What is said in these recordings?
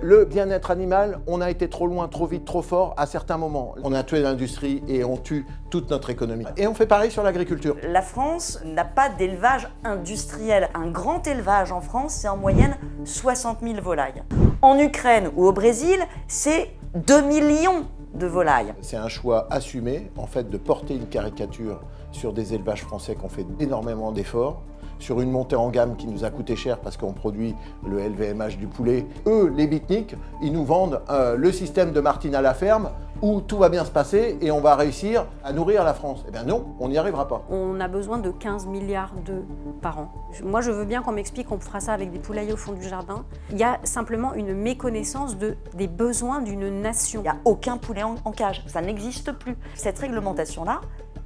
Le bien-être animal, on a été trop loin, trop vite, trop fort à certains moments. On a tué l'industrie et on tue toute notre économie. Et on fait pareil sur l'agriculture. La France n'a pas d'élevage industriel. Un grand élevage en France, c'est en moyenne 60 000 volailles. En Ukraine ou au Brésil, c'est 2 millions de volailles. C'est un choix assumé, en fait, de porter une caricature sur des élevages français qui ont fait énormément d'efforts, sur une montée en gamme qui nous a coûté cher parce qu'on produit le LVMH du poulet. Eux, les bitniks, ils nous vendent le système de Martine à la ferme où tout va bien se passer et on va réussir à nourrir la France. Eh bien non, on n'y arrivera pas. On a besoin de 15 milliards d'œufs par an. Moi, je veux bien qu'on m'explique qu'on fera ça avec des poulaillers au fond du jardin. Il y a simplement une méconnaissance des besoins d'une nation. Il n'y a aucun poulet en cage, ça n'existe plus. Cette réglementation-là,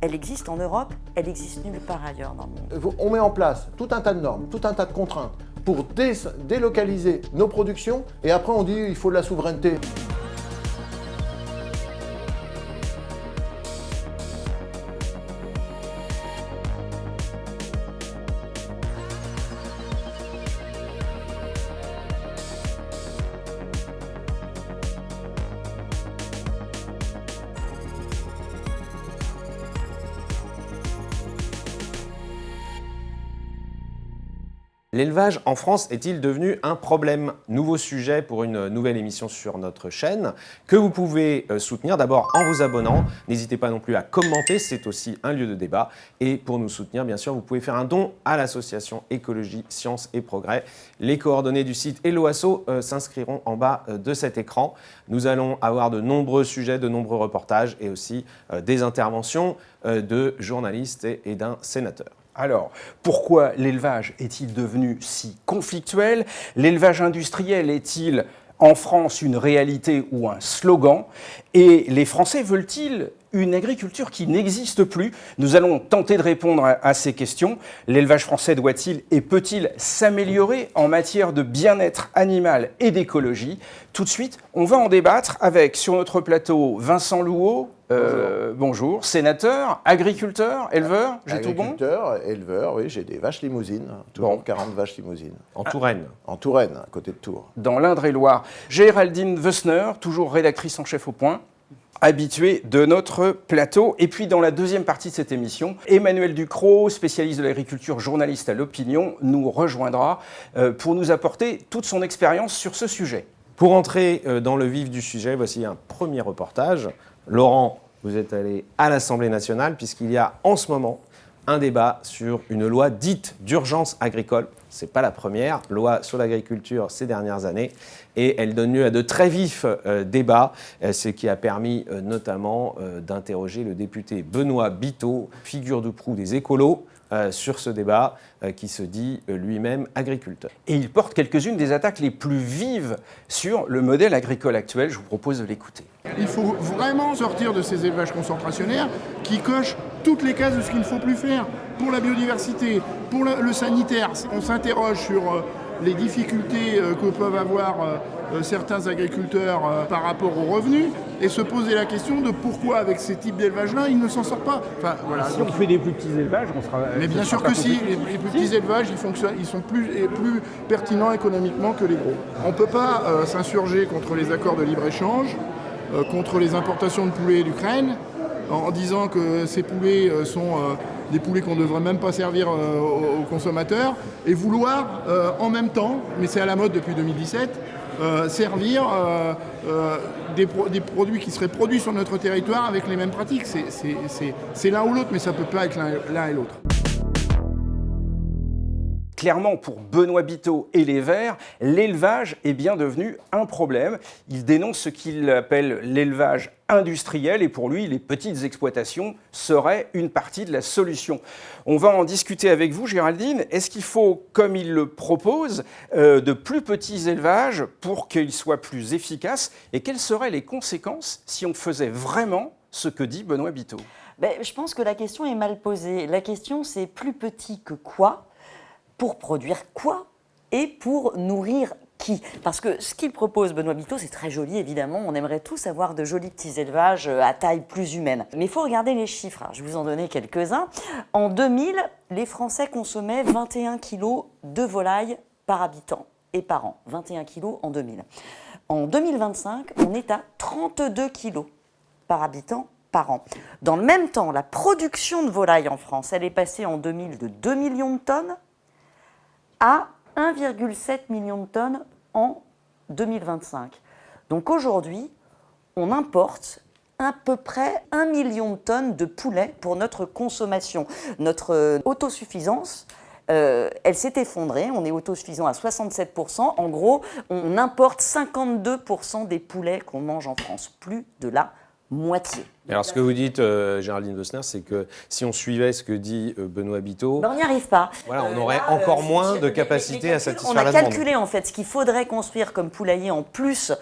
elle existe en Europe, elle existe nulle part ailleurs dans le monde. On met en place tout un tas de normes, tout un tas de contraintes pour délocaliser nos productions et après on dit il faut de la souveraineté. L'élevage en France est-il devenu un problème? Nouveau sujet pour une nouvelle émission sur notre chaîne que vous pouvez soutenir d'abord en vous abonnant. N'hésitez pas non plus à commenter, c'est aussi un lieu de débat. Et pour nous soutenir, bien sûr, vous pouvez faire un don à l'association Écologie, Sciences et Progrès. Les coordonnées du site et l'OASSO s'inscriront en bas de cet écran. Nous allons avoir de nombreux sujets, de nombreux reportages et aussi des interventions de journalistes et d'un sénateur. Alors, pourquoi l'élevage est-il devenu si conflictuel? L'élevage industriel est-il en France une réalité ou un slogan? Et les Français veulent-ils une agriculture qui n'existe plus? Nous allons tenter de répondre à ces questions. L'élevage français doit-il et peut-il s'améliorer en matière de bien-être animal et d'écologie? Tout de suite, on va en débattre avec, sur notre plateau, Vincent Louot. Bonjour, sénateur, agriculteur, éleveur, j'ai tout bon? Agriculteur, éleveur, oui, j'ai des vaches limousines, toujours 40 vaches limousines. En Touraine. En Touraine, à côté de Tours. Dans l'Indre-et-Loire. Géraldine Wessner, toujours rédactrice en chef au Point, habituée de notre plateau. Et puis dans la deuxième partie de cette émission, Emmanuel Ducrot, spécialiste de l'agriculture, journaliste à l'Opinion, nous rejoindra pour nous apporter toute son expérience sur ce sujet. Pour entrer dans le vif du sujet, voici un premier reportage. Laurent, vous êtes allé à l'Assemblée nationale puisqu'il y a en ce moment un débat sur une loi dite d'urgence agricole. Ce n'est pas la première loi sur l'agriculture ces dernières années et elle donne lieu à de très vifs débats, ce qui a permis notamment d'interroger le député Benoît Biteau, figure de proue des écolos, sur ce débat qui se dit lui-même agriculteur. Et il porte quelques-unes des attaques les plus vives sur le modèle agricole actuel. Je vous propose de l'écouter. Il faut vraiment sortir de ces élevages concentrationnaires qui cochent toutes les cases de ce qu'il ne faut plus faire pour la biodiversité, pour le sanitaire. On s'interroge sur les difficultés que peuvent avoir certains agriculteurs par rapport aux revenus et se poser la question de pourquoi avec ces types d'élevage-là, ils ne s'en sortent pas. Enfin, voilà. Si on fait des plus petits élevages, on sera... Mais bien sûr que si, les plus petits élevages, ils sont plus pertinents économiquement que les gros. On ne peut pas s'insurger contre les accords de libre-échange, contre les importations de poulets d'Ukraine, en disant que ces poulets sont des poulets qu'on ne devrait même pas servir aux consommateurs, et vouloir en même temps, mais c'est à la mode depuis 2017, servir des produits qui seraient produits sur notre territoire avec les mêmes pratiques. C'est l'un ou l'autre, mais ça ne peut pas être l'un et l'autre. Clairement, pour Benoît Biteau et les Verts, l'élevage est bien devenu un problème. Il dénonce ce qu'il appelle l'élevage industriel et pour lui, les petites exploitations seraient une partie de la solution. On va en discuter avec vous, Géraldine. Est-ce qu'il faut, comme il le propose, de plus petits élevages pour qu'ils soient plus efficaces? Et quelles seraient les conséquences si on faisait vraiment ce que dit Benoît Biteau? Je pense que la question est mal posée. La question, c'est plus petit que quoi? Pour produire quoi et pour nourrir qui? Parce que ce qu'il propose, Benoît Biteau, c'est très joli, évidemment. On aimerait tous avoir de jolis petits élevages à taille plus humaine. Mais il faut regarder les chiffres. Alors, je vais vous en donner quelques-uns. En 2000, les Français consommaient 21 kilos de volailles par habitant et par an. 21 kilos en 2000. En 2025, on est à 32 kilos par habitant par an. Dans le même temps, la production de volailles en France, elle est passée en 2000 de 2 millions de tonnes à 1,7 million de tonnes en 2025. Donc aujourd'hui, on importe à peu près 1 million de tonnes de poulet pour notre consommation. Notre autosuffisance, elle s'est effondrée, on est autosuffisant à 67%. En gros, on importe 52% des poulets qu'on mange en France, plus de la moitié. Alors ce que vous dites, Géraldine Wössner, c'est que si on suivait ce que dit Benoît Biteau, Ben, on n'y arrive pas. voilà, on aurait encore moins de capacité à satisfaire la demande. On a calculé en fait ce qu'il faudrait construire comme poulailler en plus.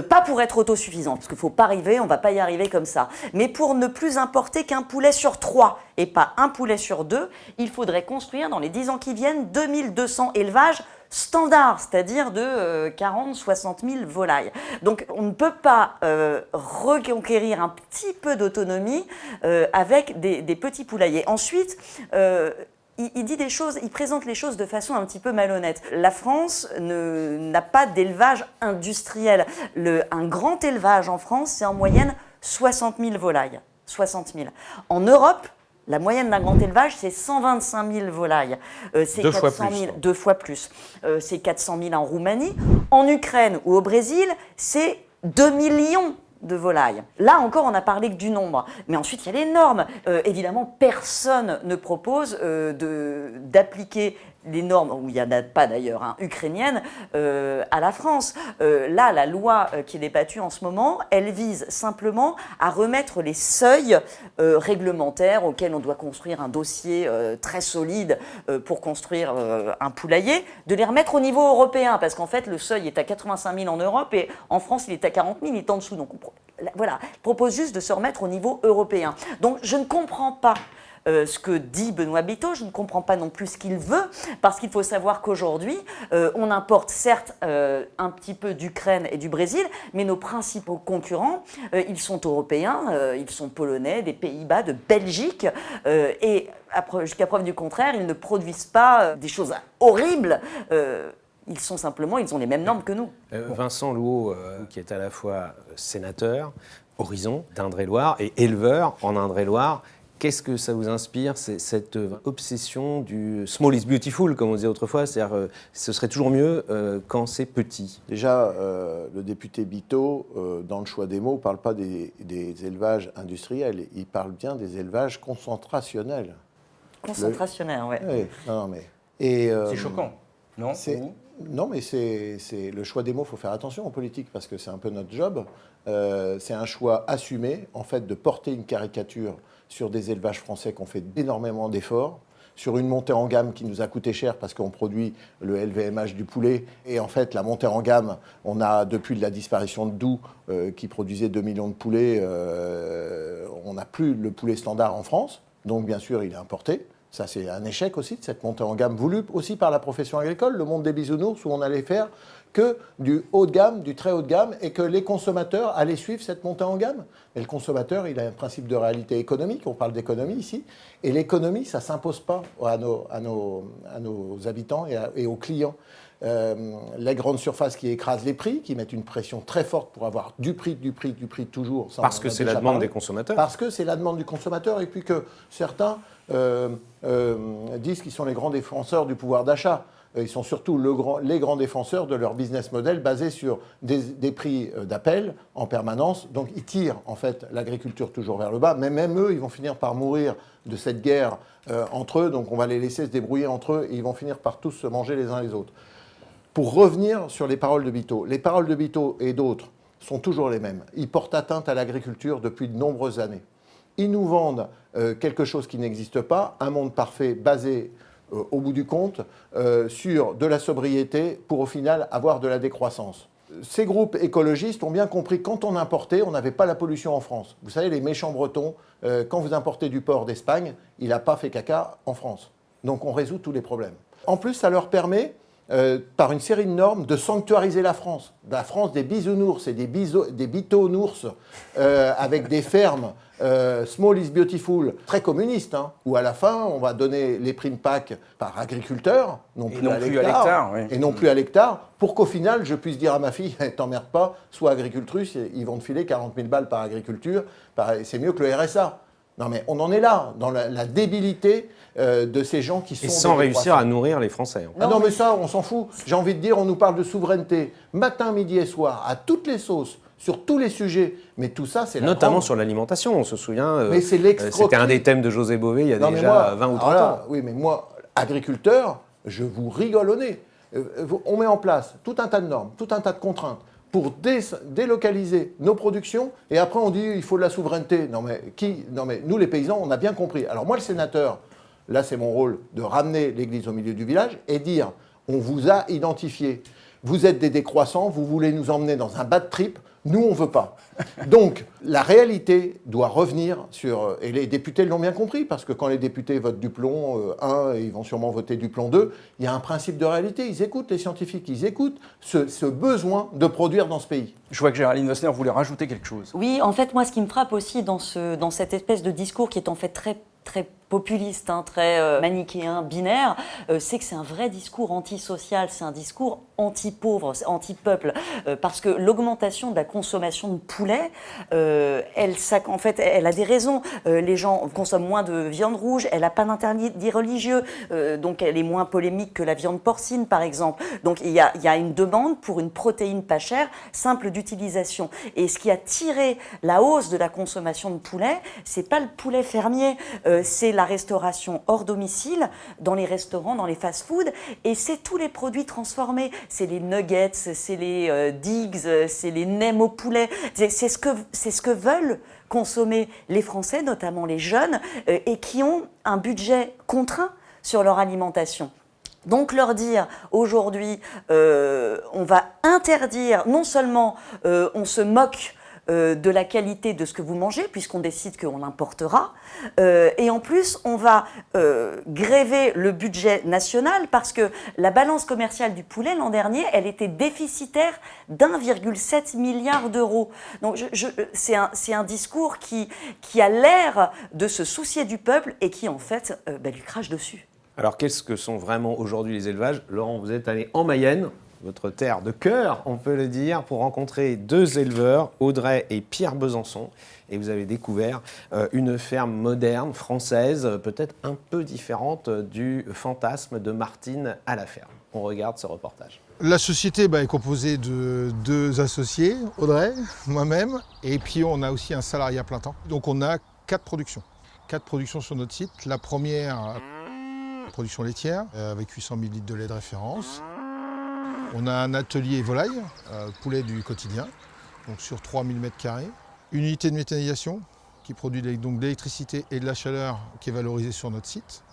Pas pour être autosuffisant, parce qu'il ne faut pas arriver, on ne va pas y arriver comme ça. Mais pour ne plus importer qu'un poulet sur 3 et pas un poulet sur 2, il faudrait construire dans les 10 ans qui viennent 2200 élevages standards, c'est-à-dire de 40-60 000 volailles. Donc on ne peut pas reconquérir un petit peu d'autonomie avec des petits poulaillers. Ensuite, il dit des choses, il présente les choses de façon un petit peu malhonnête. La France n'a pas d'élevage industriel. Un grand élevage en France, c'est en moyenne 60 000 volailles. 60 000. En Europe, la moyenne d'un grand élevage, c'est 125 000 volailles. C'est 2 fois plus. 2 fois plus. C'est 400 000 en Roumanie. En Ukraine ou au Brésil, c'est 2 millions de volailles. Là encore, on n'a parlé que du nombre. Mais ensuite, il y a les normes. Évidemment, personne ne propose d'appliquer les normes, où il n'y en a pas d'ailleurs, ukrainiennes, à la France. Là, la loi qui est débattue en ce moment, elle vise simplement à remettre les seuils réglementaires auxquels on doit construire un dossier très solide pour construire un poulailler, de les remettre au niveau européen, parce qu'en fait, le seuil est à 85 000 en Europe et en France, il est à 40 000, il est en dessous. Donc, voilà, il propose juste de se remettre au niveau européen. Donc, je ne comprends pas ce que dit Benoît Biteau, je ne comprends pas non plus ce qu'il veut, parce qu'il faut savoir qu'aujourd'hui, on importe certes un petit peu d'Ukraine et du Brésil, mais nos principaux concurrents, ils sont européens, ils sont polonais, des Pays-Bas, de Belgique, et jusqu'à preuve du contraire, ils ne produisent pas des choses horribles. Ils ont les mêmes normes que nous. Vincent Louot, qui est à la fois sénateur, Horizon d'Indre-et-Loire, et éleveur en Indre-et-Loire, qu'est-ce que ça vous inspire, cette obsession du small is beautiful, comme on disait autrefois, c'est-à-dire ce serait toujours mieux quand c'est petit? Déjà, le député Biteau, dans le choix des mots, ne parle pas des élevages industriels, il parle bien des élevages concentrationnels. Concentrationnels, oui. Oui, non, mais... C'est choquant, non? Non, mais c'est le choix des mots, il faut faire attention en politique, parce que c'est un peu notre job. C'est un choix assumé, en fait, de porter une caricature sur des élevages français qui ont fait énormément d'efforts, sur une montée en gamme qui nous a coûté cher parce qu'on produit le LVMH du poulet. Et en fait, la montée en gamme, on a, depuis la disparition de Doux, qui produisait 2 millions de poulets, on n'a plus le poulet standard en France. Donc, bien sûr, il est importé. Ça, c'est un échec aussi de cette montée en gamme voulue aussi par la profession agricole, le monde des bisounours, où on allait faire que du haut de gamme, du très haut de gamme, et que les consommateurs allaient suivre cette montée en gamme. Et le consommateur, il a un principe de réalité économique, on parle d'économie ici, et l'économie, ça ne s'impose pas à nos habitants et aux clients. Les grandes surfaces qui écrasent les prix, qui mettent une pression très forte pour avoir du prix toujours. Parce que c'est la demande des consommateurs. Parce que c'est la demande du consommateur, et puis que certains disent qu'ils sont les grands défenseurs du pouvoir d'achat. Ils sont surtout les grands défenseurs de leur business model basé sur des prix d'appel en permanence. Donc ils tirent en fait l'agriculture toujours vers le bas. Mais même eux, ils vont finir par mourir de cette guerre entre eux. Donc on va les laisser se débrouiller entre eux et ils vont finir par tous se manger les uns les autres. Pour revenir sur les paroles de Biteau, les paroles de Biteau et d'autres sont toujours les mêmes. Ils portent atteinte à l'agriculture depuis de nombreuses années. Ils nous vendent quelque chose qui n'existe pas, un monde parfait basé au bout du compte, sur de la sobriété pour au final avoir de la décroissance. Ces groupes écologistes ont bien compris que quand on importait, on n'avait pas la pollution en France. Vous savez, les méchants bretons, quand vous importez du porc d'Espagne, il n'a pas fait caca en France. Donc on résout tous les problèmes. En plus, ça leur permet par une série de normes, de sanctuariser la France. La France des bisounours et des bitounours avec des fermes small is beautiful, très communistes, hein, où à la fin, on va donner les primes PAC par agriculteur, non plus à l'hectare, et non plus à l'hectare, pour qu'au final, je puisse dire à ma fille, t'emmerde pas, sois agricultrice, ils vont te filer 40 000 balles par agriculture, c'est mieux que le RSA. Non mais on en est là, dans la débilité de ces gens qui sont... Et sans réussir à nourrir les Français. Ah non mais ça, on s'en fout. J'ai envie de dire, on nous parle de souveraineté, matin, midi et soir, à toutes les sauces, sur tous les sujets. Mais tout ça, c'est la notamment grande... sur l'alimentation, on se souvient, mais c'est c'était un des thèmes de José Bové il y a déjà 20 ou 30 ans. Oui, mais moi, agriculteur, je vous rigole au nez. On met en place tout un tas de normes, tout un tas de contraintes pour délocaliser nos productions, et après on dit il faut de la souveraineté. Non mais nous les paysans, on a bien compris. Alors moi le sénateur, là c'est mon rôle de ramener l'église au milieu du village et dire on vous a identifié, vous êtes des décroissants, vous voulez nous emmener dans un bad trip, nous on veut pas. Donc la réalité doit revenir sur, et les députés l'ont bien compris, parce que quand les députés votent du plomb 1 et ils vont sûrement voter du plomb 2, il y a un principe de réalité, ils écoutent les scientifiques, ils écoutent ce besoin de produire dans ce pays. Je vois que Géraldine Wessner voulait rajouter quelque chose. Oui, en fait, moi, ce qui me frappe aussi dans cette espèce de discours qui est en fait très populiste, hein, très manichéen, binaire, c'est que c'est un vrai discours antisocial, c'est un discours anti-pauvre, anti-peuple, parce que l'augmentation de la consommation de poulet, en fait, elle a des raisons. Les gens consomment moins de viande rouge, elle n'a pas d'interdit religieux, donc elle est moins polémique que la viande porcine, par exemple. Donc il y a une demande pour une protéine pas chère, simple d'utilisation. Et ce qui a tiré la hausse de la consommation de poulet, c'est pas le poulet fermier, c'est la restauration hors domicile, dans les restaurants, dans les fast-foods, et c'est tous les produits transformés. C'est les nuggets, c'est les digs, c'est les nems au poulet. C'est ce que veulent consommer les Français, notamment les jeunes, et qui ont un budget contraint sur leur alimentation. Donc leur dire aujourd'hui, on va interdire, non seulement on se moque de la qualité de ce que vous mangez, puisqu'on décide qu'on l'importera. Et en plus, on va gréver le budget national, parce que la balance commerciale du poulet, l'an dernier, elle était déficitaire d'1,7 milliard d'euros. Donc c'est un discours qui a l'air de se soucier du peuple et qui, en fait, lui crache dessus. Alors, qu'est-ce que sont vraiment aujourd'hui les élevages ? Laurent, vous êtes allé en Mayenne, votre terre de cœur, on peut le dire, pour rencontrer deux éleveurs, Audrey et Pierre Besançon. Et vous avez découvert une ferme moderne, française, peut-être un peu différente du fantasme de Martine à la ferme. On regarde ce reportage. La société est composée de 2 associés, Audrey, moi-même, et puis on a aussi un salarié à plein temps. Donc on a 4 productions. 4 productions sur notre site. La première, production laitière, avec 800 000 litres de lait de référence. On a un atelier volaille, poulet du quotidien, donc sur 3000 m². Une unité de méthanisation qui produit donc de l'électricité et de la chaleur qui est valorisée sur notre site.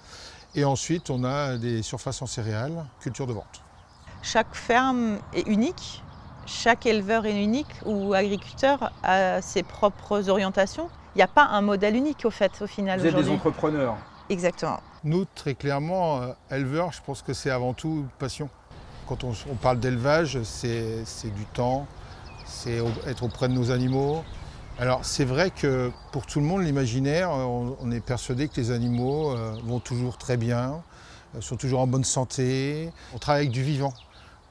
Et ensuite, on a des surfaces en céréales, culture de vente. Chaque ferme est unique, chaque éleveur est unique ou agriculteur a ses propres orientations. Il n'y a pas un modèle unique au final aujourd'hui. Vous êtes des entrepreneurs. Exactement. Nous, très clairement, éleveurs, je pense que c'est avant tout passion. Quand on parle d'élevage, c'est du temps, c'est être auprès de nos animaux. Alors c'est vrai que pour tout le monde, l'imaginaire, on est persuadé que les animaux vont toujours très bien, sont toujours en bonne santé. On travaille avec du vivant.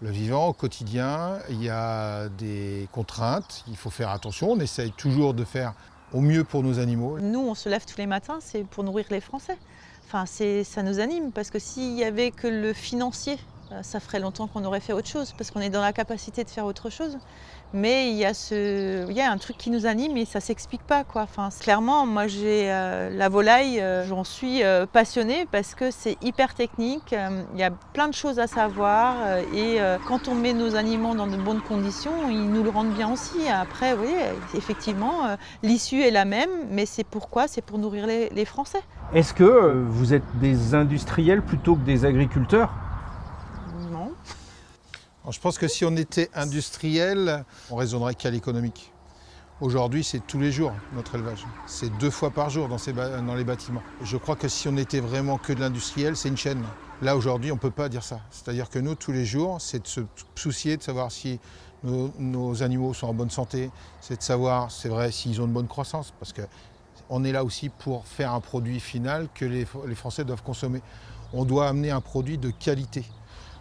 Le vivant, au quotidien, il y a des contraintes, il faut faire attention. On essaye toujours de faire au mieux pour nos animaux. Nous, on se lève tous les matins, c'est pour nourrir les Français. Enfin, ça nous anime, parce que s'il n'y avait que le financier, ça ferait longtemps qu'on aurait fait autre chose, parce qu'on est dans la capacité de faire autre chose. Mais il y a un truc qui nous anime et ça ne s'explique pas, quoi. Enfin, clairement, moi j'ai la volaille, j'en suis passionnée parce que c'est hyper technique, il y a plein de choses à savoir et quand on met nos animaux dans de bonnes conditions, ils nous le rendent bien aussi. Après, oui, effectivement, l'issue est la même, mais c'est pourquoi ? C'est pour nourrir les Français. Est-ce que vous êtes des industriels plutôt que des agriculteurs ? Non. Alors, je pense que si on était industriel, on raisonnerait qu'à l'économique. Aujourd'hui, c'est tous les jours, notre élevage. C'est 2 fois par jour dans les bâtiments. Je crois que si on était vraiment que de l'industriel, c'est une chaîne. Là, aujourd'hui, on ne peut pas dire ça. C'est-à-dire que nous, tous les jours, c'est de se soucier de savoir si nos animaux sont en bonne santé, c'est de savoir, c'est vrai, s'ils ont une bonne croissance, parce qu'on est là aussi pour faire un produit final que les Français doivent consommer. On doit amener un produit de qualité.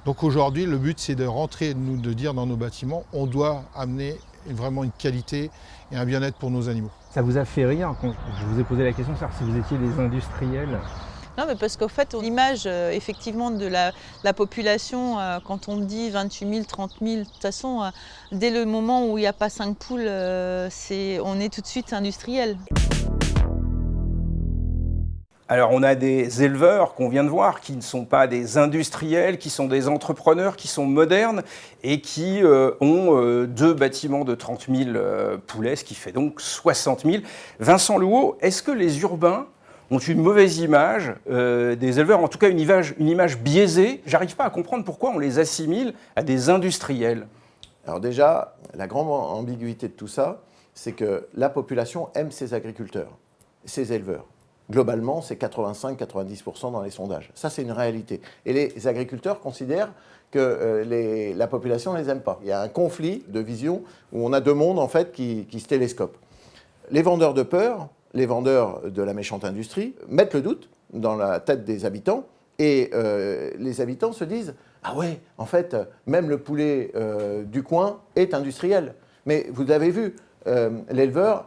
Donc aujourd'hui, le but, c'est de rentrer, de dire dans nos bâtiments, on doit amener vraiment une qualité et un bien-être pour nos animaux. Ça vous a fait rire quand je vous ai posé la question, savoir si vous étiez des industriels? Non, mais parce qu'en fait, l'image effectivement de la population, quand on dit 28 000, 30 000, de toute façon, dès le moment où il n'y a pas 5 poules, on est tout de suite industriel. Alors on a des éleveurs qu'on vient de voir qui ne sont pas des industriels, qui sont des entrepreneurs, qui sont modernes et qui ont 2 bâtiments de 30 000 poulets, ce qui fait donc 60 000. Vincent Louot, est-ce que les urbains ont une mauvaise image des éleveurs, en tout cas une image biaisée? J'arrive pas à comprendre pourquoi on les assimile à des industriels. Alors déjà, la grande ambiguïté de tout ça, c'est que la population aime ses agriculteurs, ses éleveurs. Globalement, c'est 85-90% dans les sondages. Ça, c'est une réalité. Et les agriculteurs considèrent que la population ne les aime pas. Il y a un conflit de vision où on a 2 mondes en fait, qui se télescopent. Les vendeurs de peur, les vendeurs de la méchante industrie, mettent le doute dans la tête des habitants et les habitants se disent « Ah ouais, en fait, même le poulet du coin est industriel. » Mais vous l'avez vu, l'éleveur,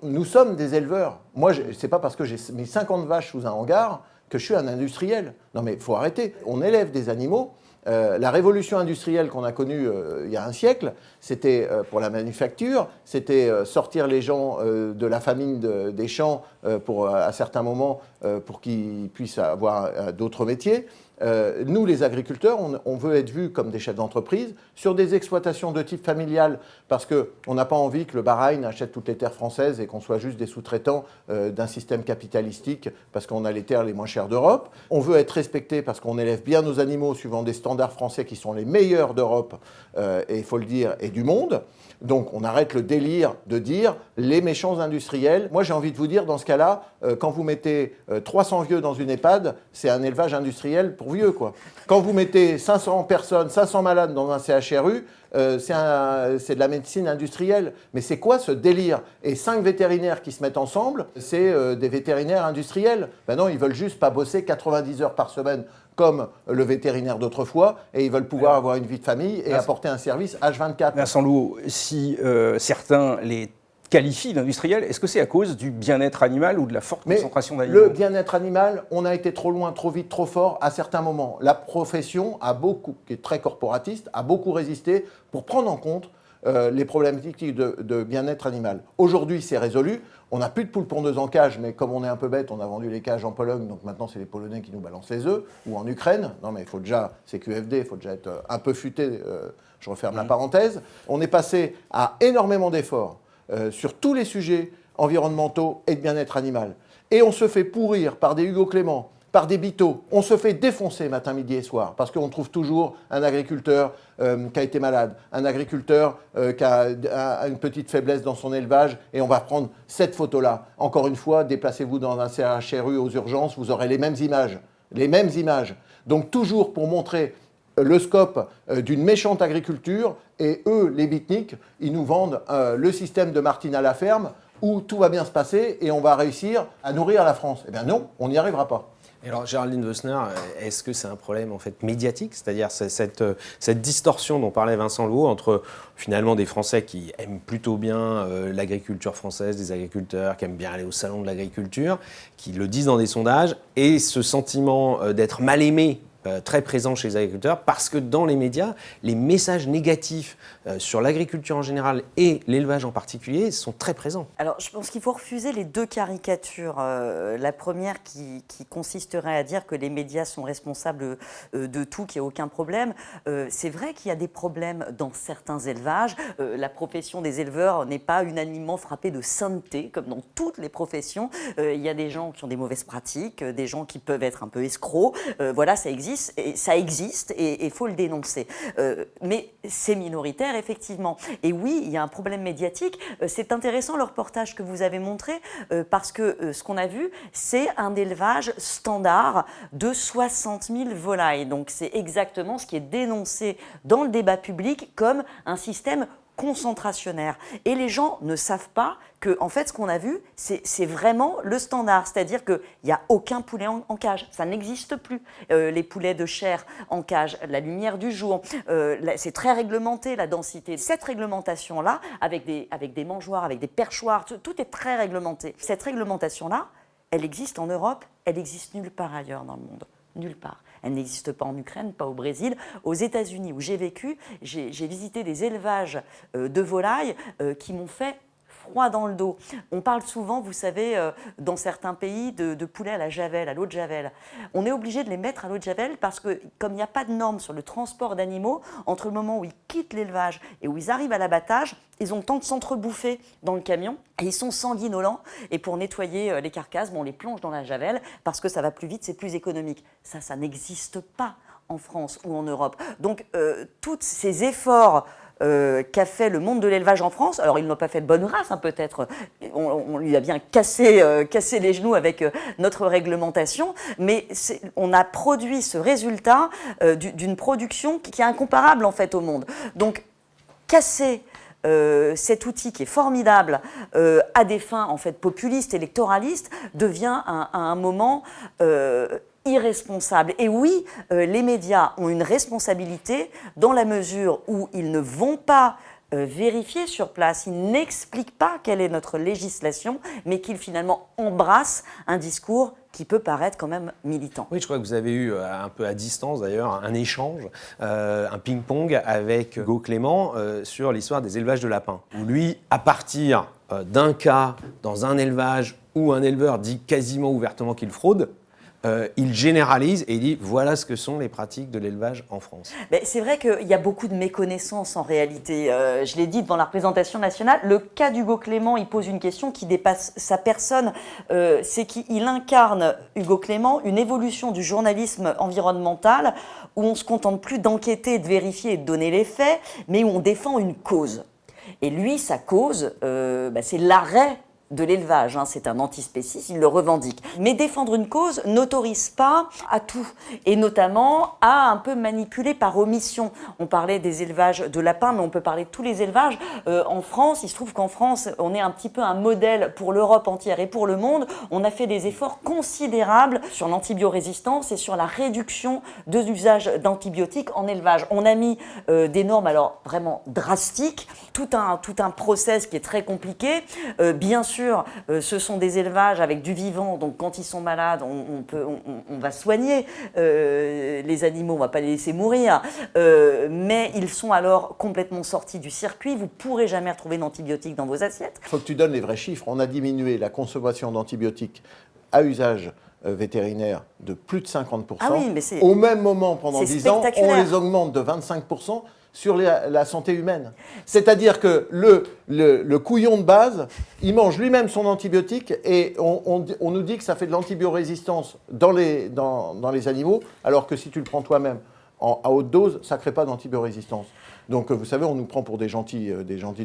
nous sommes des éleveurs. Moi, c'est pas parce que j'ai mis 50 vaches sous un hangar que je suis un industriel. Non mais il faut arrêter. On élève des animaux. La révolution industrielle qu'on a connue il y a un siècle, c'était pour la manufacture, c'était sortir les gens de la famine des champs à certains moments pour qu'ils puissent avoir d'autres métiers. Nous, les agriculteurs, on veut être vus comme des chefs d'entreprise sur des exploitations de type familial parce qu'on n'a pas envie que le Bahreïn achète toutes les terres françaises et qu'on soit juste des sous-traitants d'un système capitalistique parce qu'on a les terres les moins chères d'Europe. On veut être respecté parce qu'on élève bien nos animaux suivant des standards français qui sont les meilleurs d'Europe, et il faut le dire, et du monde. Donc on arrête le délire de dire les méchants industriels. Moi j'ai envie de vous dire dans ce cas-là, quand vous mettez 300 vieux dans une EHPAD, c'est un élevage industriel pour vieux quoi. Quand vous mettez 500 personnes, 500 malades dans un CHRU, c'est de la médecine industrielle. Mais c'est quoi ce délire? Et 5 vétérinaires qui se mettent ensemble, c'est des vétérinaires industriels. Ben non, ils veulent juste pas bosser 90 heures par semaine comme le vétérinaire d'autrefois, et ils veulent pouvoir avoir une vie de famille et apporter un service H24. Vincent Louot, si certains les qualifient d'industriels, est-ce que c'est à cause du bien-être animal ou de la forte concentration d'animaux? Le bien-être animal, on a été trop loin, trop vite, trop fort à certains moments. La profession qui est très corporatiste, a beaucoup résisté pour prendre en compte les problématiques de bien-être animal. Aujourd'hui, c'est résolu. On n'a plus de poules pondeuses en cage, mais comme on est un peu bête, on a vendu les cages en Pologne, donc maintenant c'est les Polonais qui nous balancent les œufs, ou en Ukraine. Non mais il faut déjà, c'est QFD, il faut déjà être un peu futé, je referme la parenthèse. On est passé à énormément d'efforts sur tous les sujets environnementaux et de bien-être animal. Et on se fait pourrir par des Hugo Clément, par des Bito. On se fait défoncer matin, midi et soir parce qu'on trouve toujours un agriculteur qui a été malade, un agriculteur qui a une petite faiblesse dans son élevage et on va prendre cette photo-là. Encore une fois, déplacez-vous dans un CHRU aux urgences, vous aurez les mêmes images. Les mêmes images. Donc toujours pour montrer le scope d'une méchante agriculture et eux, les beatniks, ils nous vendent le système de Martine à la ferme où tout va bien se passer et on va réussir à nourrir la France. Eh bien non, on n'y arrivera pas. Et alors Géraldine Wössner, est-ce que c'est un problème en fait médiatique, c'est-à-dire cette distorsion dont parlait Vincent Louot entre finalement des Français qui aiment plutôt bien l'agriculture française, des agriculteurs qui aiment bien aller au salon de l'agriculture, qui le disent dans des sondages, et ce sentiment d'être mal aimé très présent chez les agriculteurs, parce que dans les médias, les messages négatifs sur l'agriculture en général et l'élevage en particulier sont très présents. Alors, je pense qu'il faut refuser les 2 caricatures. La première qui consisterait à dire que les médias sont responsables de tout, qu'il n'y a aucun problème. C'est vrai qu'il y a des problèmes dans certains élevages. La profession des éleveurs n'est pas unanimement frappée de sainteté, comme dans toutes les professions. Il y a des gens qui ont des mauvaises pratiques, des gens qui peuvent être un peu escrocs. Voilà, ça existe. injustice, et ça existe, et il faut le dénoncer. Mais c'est minoritaire, effectivement. Et oui, il y a un problème médiatique. C'est intéressant le reportage que vous avez montré, parce que ce qu'on a vu, c'est un élevage standard de 60 000 volailles. Donc c'est exactement ce qui est dénoncé dans le débat public comme un système concentrationnaire. Et les gens ne savent pas que, en fait, ce qu'on a vu, c'est vraiment le standard. C'est-à-dire qu'il n'y a aucun poulet en cage. Ça n'existe plus. Les poulets de chair en cage, la lumière du jour, c'est très réglementé, la densité. Cette réglementation-là, avec des mangeoires, avec des perchoirs, tout est très réglementé. Cette réglementation-là, elle existe en Europe, elle existe nulle part ailleurs dans le monde. Nulle part. Elle n'existe pas en Ukraine, pas au Brésil. Aux États-Unis, où j'ai vécu, j'ai visité des élevages de volailles qui m'ont fait froid dans le dos. On parle souvent, vous savez, dans certains pays, de poulets à la javel, à l'eau de javel. On est obligé de les mettre à l'eau de javel parce que, comme il n'y a pas de normes sur le transport d'animaux, entre le moment où ils quittent l'élevage et où ils arrivent à l'abattage, ils ont le temps de s'entrebouffer dans le camion et ils sont sanguinolents. Et pour nettoyer les carcasses, on les plonge dans la javel parce que ça va plus vite, c'est plus économique. Ça n'existe pas en France ou en Europe. Donc, tous ces efforts qu'a fait le monde de l'élevage en France. Alors, il n'a pas fait de bonne race, hein, peut-être. On lui a bien cassé les genoux avec notre réglementation, mais on a produit ce résultat d'une production qui est incomparable, en fait, au monde. Donc, casser cet outil qui est formidable à des fins, en fait, populistes, électoralistes, devient à un moment irresponsable. Et oui, les médias ont une responsabilité dans la mesure où ils ne vont pas vérifier sur place, ils n'expliquent pas quelle est notre législation, mais qu'ils finalement embrassent un discours qui peut paraître quand même militant. Oui, je crois que vous avez eu un peu à distance d'ailleurs un échange, un ping-pong avec Hugo Clément sur l'histoire des élevages de lapins. Où lui, à partir d'un cas dans un élevage où un éleveur dit quasiment ouvertement qu'il fraude, il généralise et il dit voilà ce que sont les pratiques de l'élevage en France. Mais c'est vrai qu'il y a beaucoup de méconnaissances en réalité. Je l'ai dit devant la représentation nationale, le cas d'Hugo Clément, il pose une question qui dépasse sa personne. C'est qu'il incarne, Hugo Clément, une évolution du journalisme environnemental où on ne se contente plus d'enquêter, de vérifier et de donner les faits, mais où on défend une cause. Et lui, sa cause, c'est l'arrêt de l'élevage, hein, c'est un antispéciste, il le revendique. Mais défendre une cause n'autorise pas à tout, et notamment à un peu manipuler par omission. On parlait des élevages de lapins, mais on peut parler de tous les élevages. En France, il se trouve qu'en France, on est un petit peu un modèle pour l'Europe entière et pour le monde. On a fait des efforts considérables sur l'antibiorésistance et sur la réduction de l'usage d'antibiotiques en élevage. On a mis des normes alors vraiment drastiques, tout un process qui est très compliqué. Bien sûr, ce sont des élevages avec du vivant, donc quand ils sont malades, on va soigner les animaux, on ne va pas les laisser mourir, mais ils sont alors complètement sortis du circuit. Vous ne pourrez jamais retrouver d'antibiotiques dans vos assiettes. Il faut que tu donnes les vrais chiffres. On a diminué la consommation d'antibiotiques à usage vétérinaire de plus de 50%. Ah oui, mais au même moment, pendant 10 ans, on les augmente de 25%. Sur la santé humaine. C'est-à-dire que le couillon de base, il mange lui-même son antibiotique et on nous dit que ça fait de l'antibiorésistance dans les animaux, alors que si tu le prends toi-même à haute dose, ça ne crée pas d'antibiorésistance. Donc, vous savez, on nous prend pour des gentils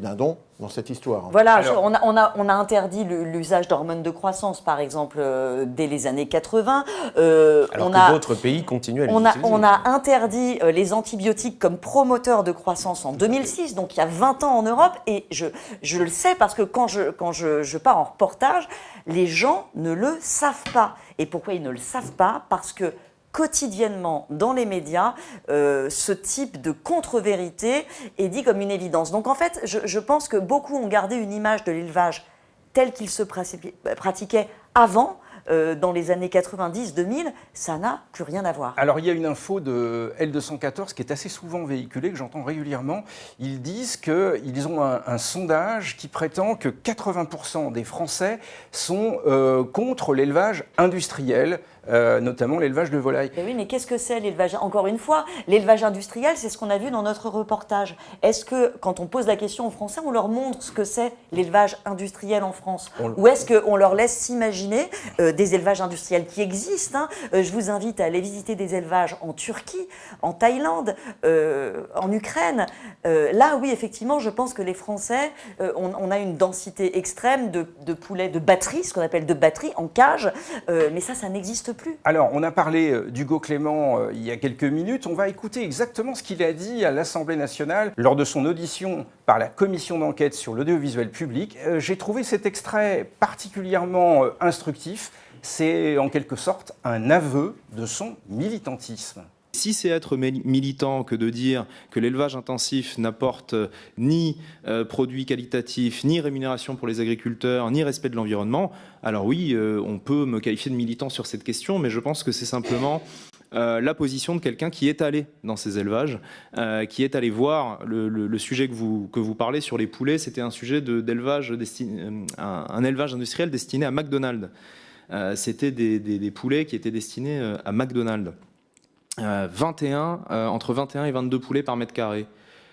dindons dans cette histoire. Hein. Voilà, on a interdit l'usage d'hormones de croissance, par exemple, dès les années 80. Alors que d'autres pays continuent à les utiliser. On a interdit les antibiotiques comme promoteurs de croissance en 2006, donc il y a 20 ans en Europe. Et je le sais parce que quand je pars en reportage, les gens ne le savent pas. Et pourquoi ils ne le savent pas? Parce que quotidiennement dans les médias, ce type de contre-vérité est dit comme une évidence. Donc en fait, je pense que beaucoup ont gardé une image de l'élevage tel qu'il se pratiquait avant, dans les années 90-2000, ça n'a plus rien à voir. Alors il y a une info de L214 qui est assez souvent véhiculée, que j'entends régulièrement. Ils disent qu'ils ont un sondage qui prétend que 80% des Français sont contre l'élevage industriel notamment l'élevage de volailles. Mais oui, mais qu'est-ce que c'est l'élevage? Encore une fois, l'élevage industriel, c'est ce qu'on a vu dans notre reportage. Est-ce que, quand on pose la question aux Français, on leur montre ce que c'est l'élevage industriel en France? Ou est-ce qu'on leur laisse s'imaginer des élevages industriels qui existent, hein? Je vous invite à aller visiter des élevages en Turquie, en Thaïlande, en Ukraine. Là, oui, effectivement, je pense que les Français, on a une densité extrême de poulets de batterie, ce qu'on appelle de batterie, en cage, mais ça n'existe plus. Alors, on a parlé d'Hugo Clément il y a quelques minutes. On va écouter exactement ce qu'il a dit à l'Assemblée nationale lors de son audition par la commission d'enquête sur l'audiovisuel public. J'ai trouvé cet extrait particulièrement instructif. C'est en quelque sorte un aveu de son militantisme. Si c'est être militant que de dire que l'élevage intensif n'apporte ni produits qualitatifs, ni rémunération pour les agriculteurs, ni respect de l'environnement, alors oui, on peut me qualifier de militant sur cette question, mais je pense que c'est simplement la position de quelqu'un qui est allé dans ces élevages, qui est allé voir le sujet que vous parlez sur les poulets. C'était un sujet d'élevage, un élevage industriel destiné à McDonald's. C'était des poulets qui étaient destinés à McDonald's. Entre 21 et 22 poulets par mètre carré.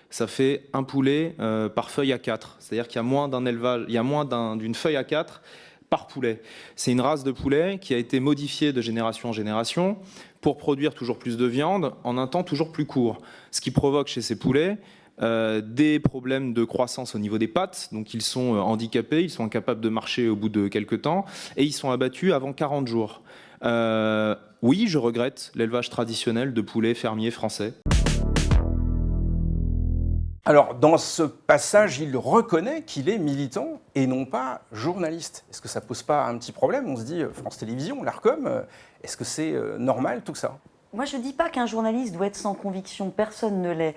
Ça fait un poulet par feuille à 4. C'est-à-dire qu'il y a moins d'une feuille à 4 par poulet. C'est une race de poulet qui a été modifiée de génération en génération pour produire toujours plus de viande en un temps toujours plus court. Ce qui provoque chez ces poulets des problèmes de croissance au niveau des pattes. Donc ils sont handicapés, ils sont incapables de marcher au bout de quelques temps et ils sont abattus avant 40 jours. Oui, je regrette l'élevage traditionnel de poulets fermiers français. Alors, dans ce passage, il reconnaît qu'il est militant et non pas journaliste. Est-ce que ça pose pas un petit problème? On se dit, France Télévisions, l'Arcom, est-ce que c'est normal tout ça? Moi, je ne dis pas qu'un journaliste doit être sans conviction, personne ne l'est.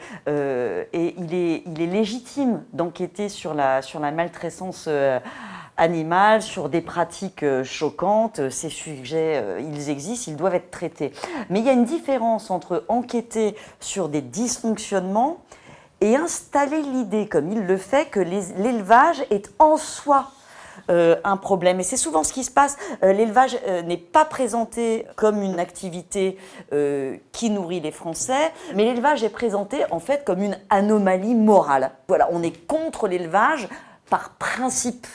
Et il est légitime d'enquêter sur la maltraitance animale, sur des pratiques choquantes. Ces sujets, ils existent, ils doivent être traités. Mais il y a une différence entre enquêter sur des dysfonctionnements et installer l'idée, comme il le fait, que l'élevage est en soi un problème. Et c'est souvent ce qui se passe. L'élevage n'est pas présenté comme une activité qui nourrit les Français, mais l'élevage est présenté en fait comme une anomalie morale. Voilà, on est contre l'élevage par principe.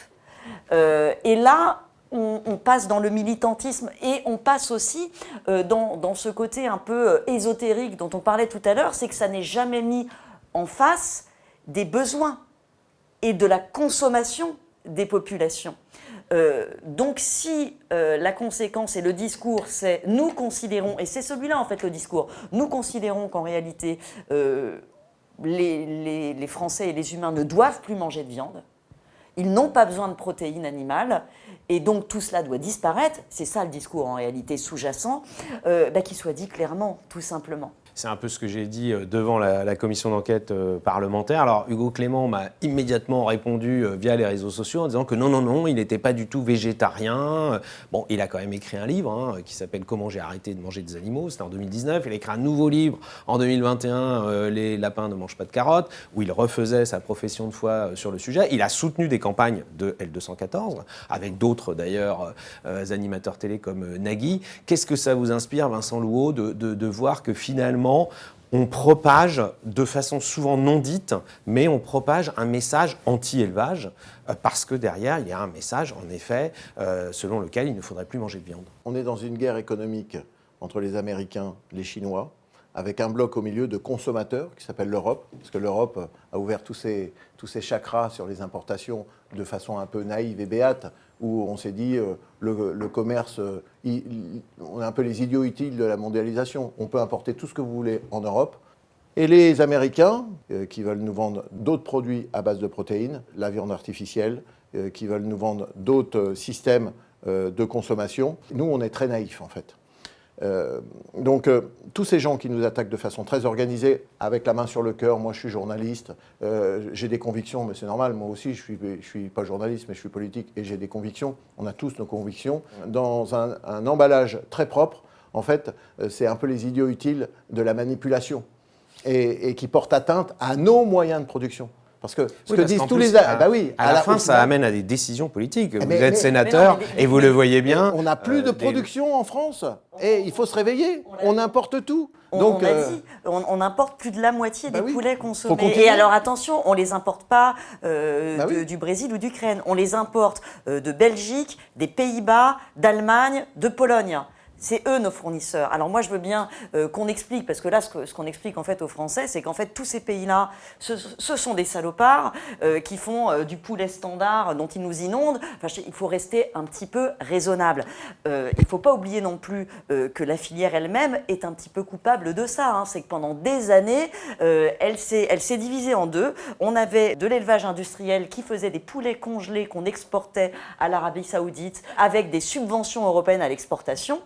Et là, on passe dans le militantisme et on passe aussi dans ce côté un peu ésotérique dont on parlait tout à l'heure, c'est que ça n'est jamais mis en face des besoins et de la consommation des populations. Donc si la conséquence et le discours, c'est nous considérons, et c'est celui-là en fait le discours, nous considérons qu'en réalité les Français et les humains ne doivent plus manger de viande, ils n'ont pas besoin de protéines animales, et donc tout cela doit disparaître, c'est ça le discours en réalité sous-jacent, qu'il soit dit clairement, tout simplement. C'est un peu ce que j'ai dit devant la commission d'enquête parlementaire. Alors, Hugo Clément m'a immédiatement répondu via les réseaux sociaux en disant que non, il n'était pas du tout végétarien. Bon, il a quand même écrit un livre qui s'appelle « Comment j'ai arrêté de manger des animaux ». C'était en 2019. Il a écrit un nouveau livre en 2021, « Les lapins ne mangent pas de carottes », où il refaisait sa profession de foi sur le sujet. Il a soutenu des campagnes de L214, avec d'autres d'ailleurs animateurs télé comme Nagui. Qu'est-ce que ça vous inspire, Vincent Louot, de voir que finalement, on propage de façon souvent non dite, mais on propage un message anti-élevage parce que derrière, il y a un message, en effet, selon lequel il ne faudrait plus manger de viande. On est dans une guerre économique entre les Américains et les Chinois, avec un bloc au milieu de consommateurs qui s'appelle l'Europe, parce que l'Europe a ouvert tous ses chakras sur les importations de façon un peu naïve et béate, où on s'est dit le commerce, on est un peu les idiots utiles de la mondialisation. On peut importer tout ce que vous voulez en Europe. Et les Américains, qui veulent nous vendre d'autres produits à base de protéines, la viande artificielle, qui veulent nous vendre d'autres systèmes de consommation. Nous, on est très naïfs, en fait. Donc, tous ces gens qui nous attaquent de façon très organisée, avec la main sur le cœur, moi je suis journaliste, j'ai des convictions, mais c'est normal, moi aussi je suis pas journaliste, mais je suis politique et j'ai des convictions, on a tous nos convictions, dans un emballage très propre, en fait, c'est un peu les idiots utiles de la manipulation et qui portent atteinte à nos moyens de production. Parce que ce Oui, que parce disent qu'en tous plus, les... bah oui, à la fin, au ça final- amène à des décisions politiques. Vous mais- êtes mais- sénateur mais non, mais- et vous le voyez bien. On n'a plus de production en France. Et il faut se réveiller. On importe tout. On a dit, on importe plus de la moitié des oui. poulets Faut consommés. continuer. Et alors attention, on les importe pas oui. du Brésil ou d'Ukraine. On les importe de Belgique, des Pays-Bas, d'Allemagne, de Pologne. C'est eux nos fournisseurs. Alors moi je veux bien qu'on explique, parce que là ce qu'on explique en fait aux Français, c'est qu'en fait tous ces pays-là, ce sont des salopards qui font du poulet standard dont ils nous inondent. Enfin, il faut rester un petit peu raisonnable. Il ne faut pas oublier non plus que la filière elle-même est un petit peu coupable de ça. Hein. C'est que pendant des années, elle s'est divisée en deux. On avait de l'élevage industriel qui faisait des poulets congelés qu'on exportait à l'Arabie Saoudite avec des subventions européennes à l'exportation.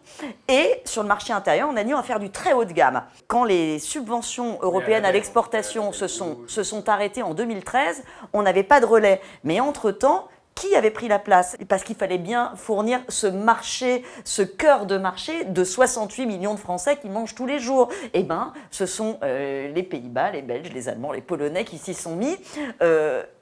Et sur le marché intérieur, on a dû en faire du très haut de gamme. Quand les subventions européennes à l'exportation se sont arrêtées en 2013, on n'avait pas de relais. Mais entre-temps, qui avait pris la place? Parce qu'il fallait bien fournir ce marché, ce cœur de marché de 68 millions de Français qui mangent tous les jours. Eh bien, ce sont les Pays-Bas, les Belges, les Allemands, les Polonais qui s'y sont mis.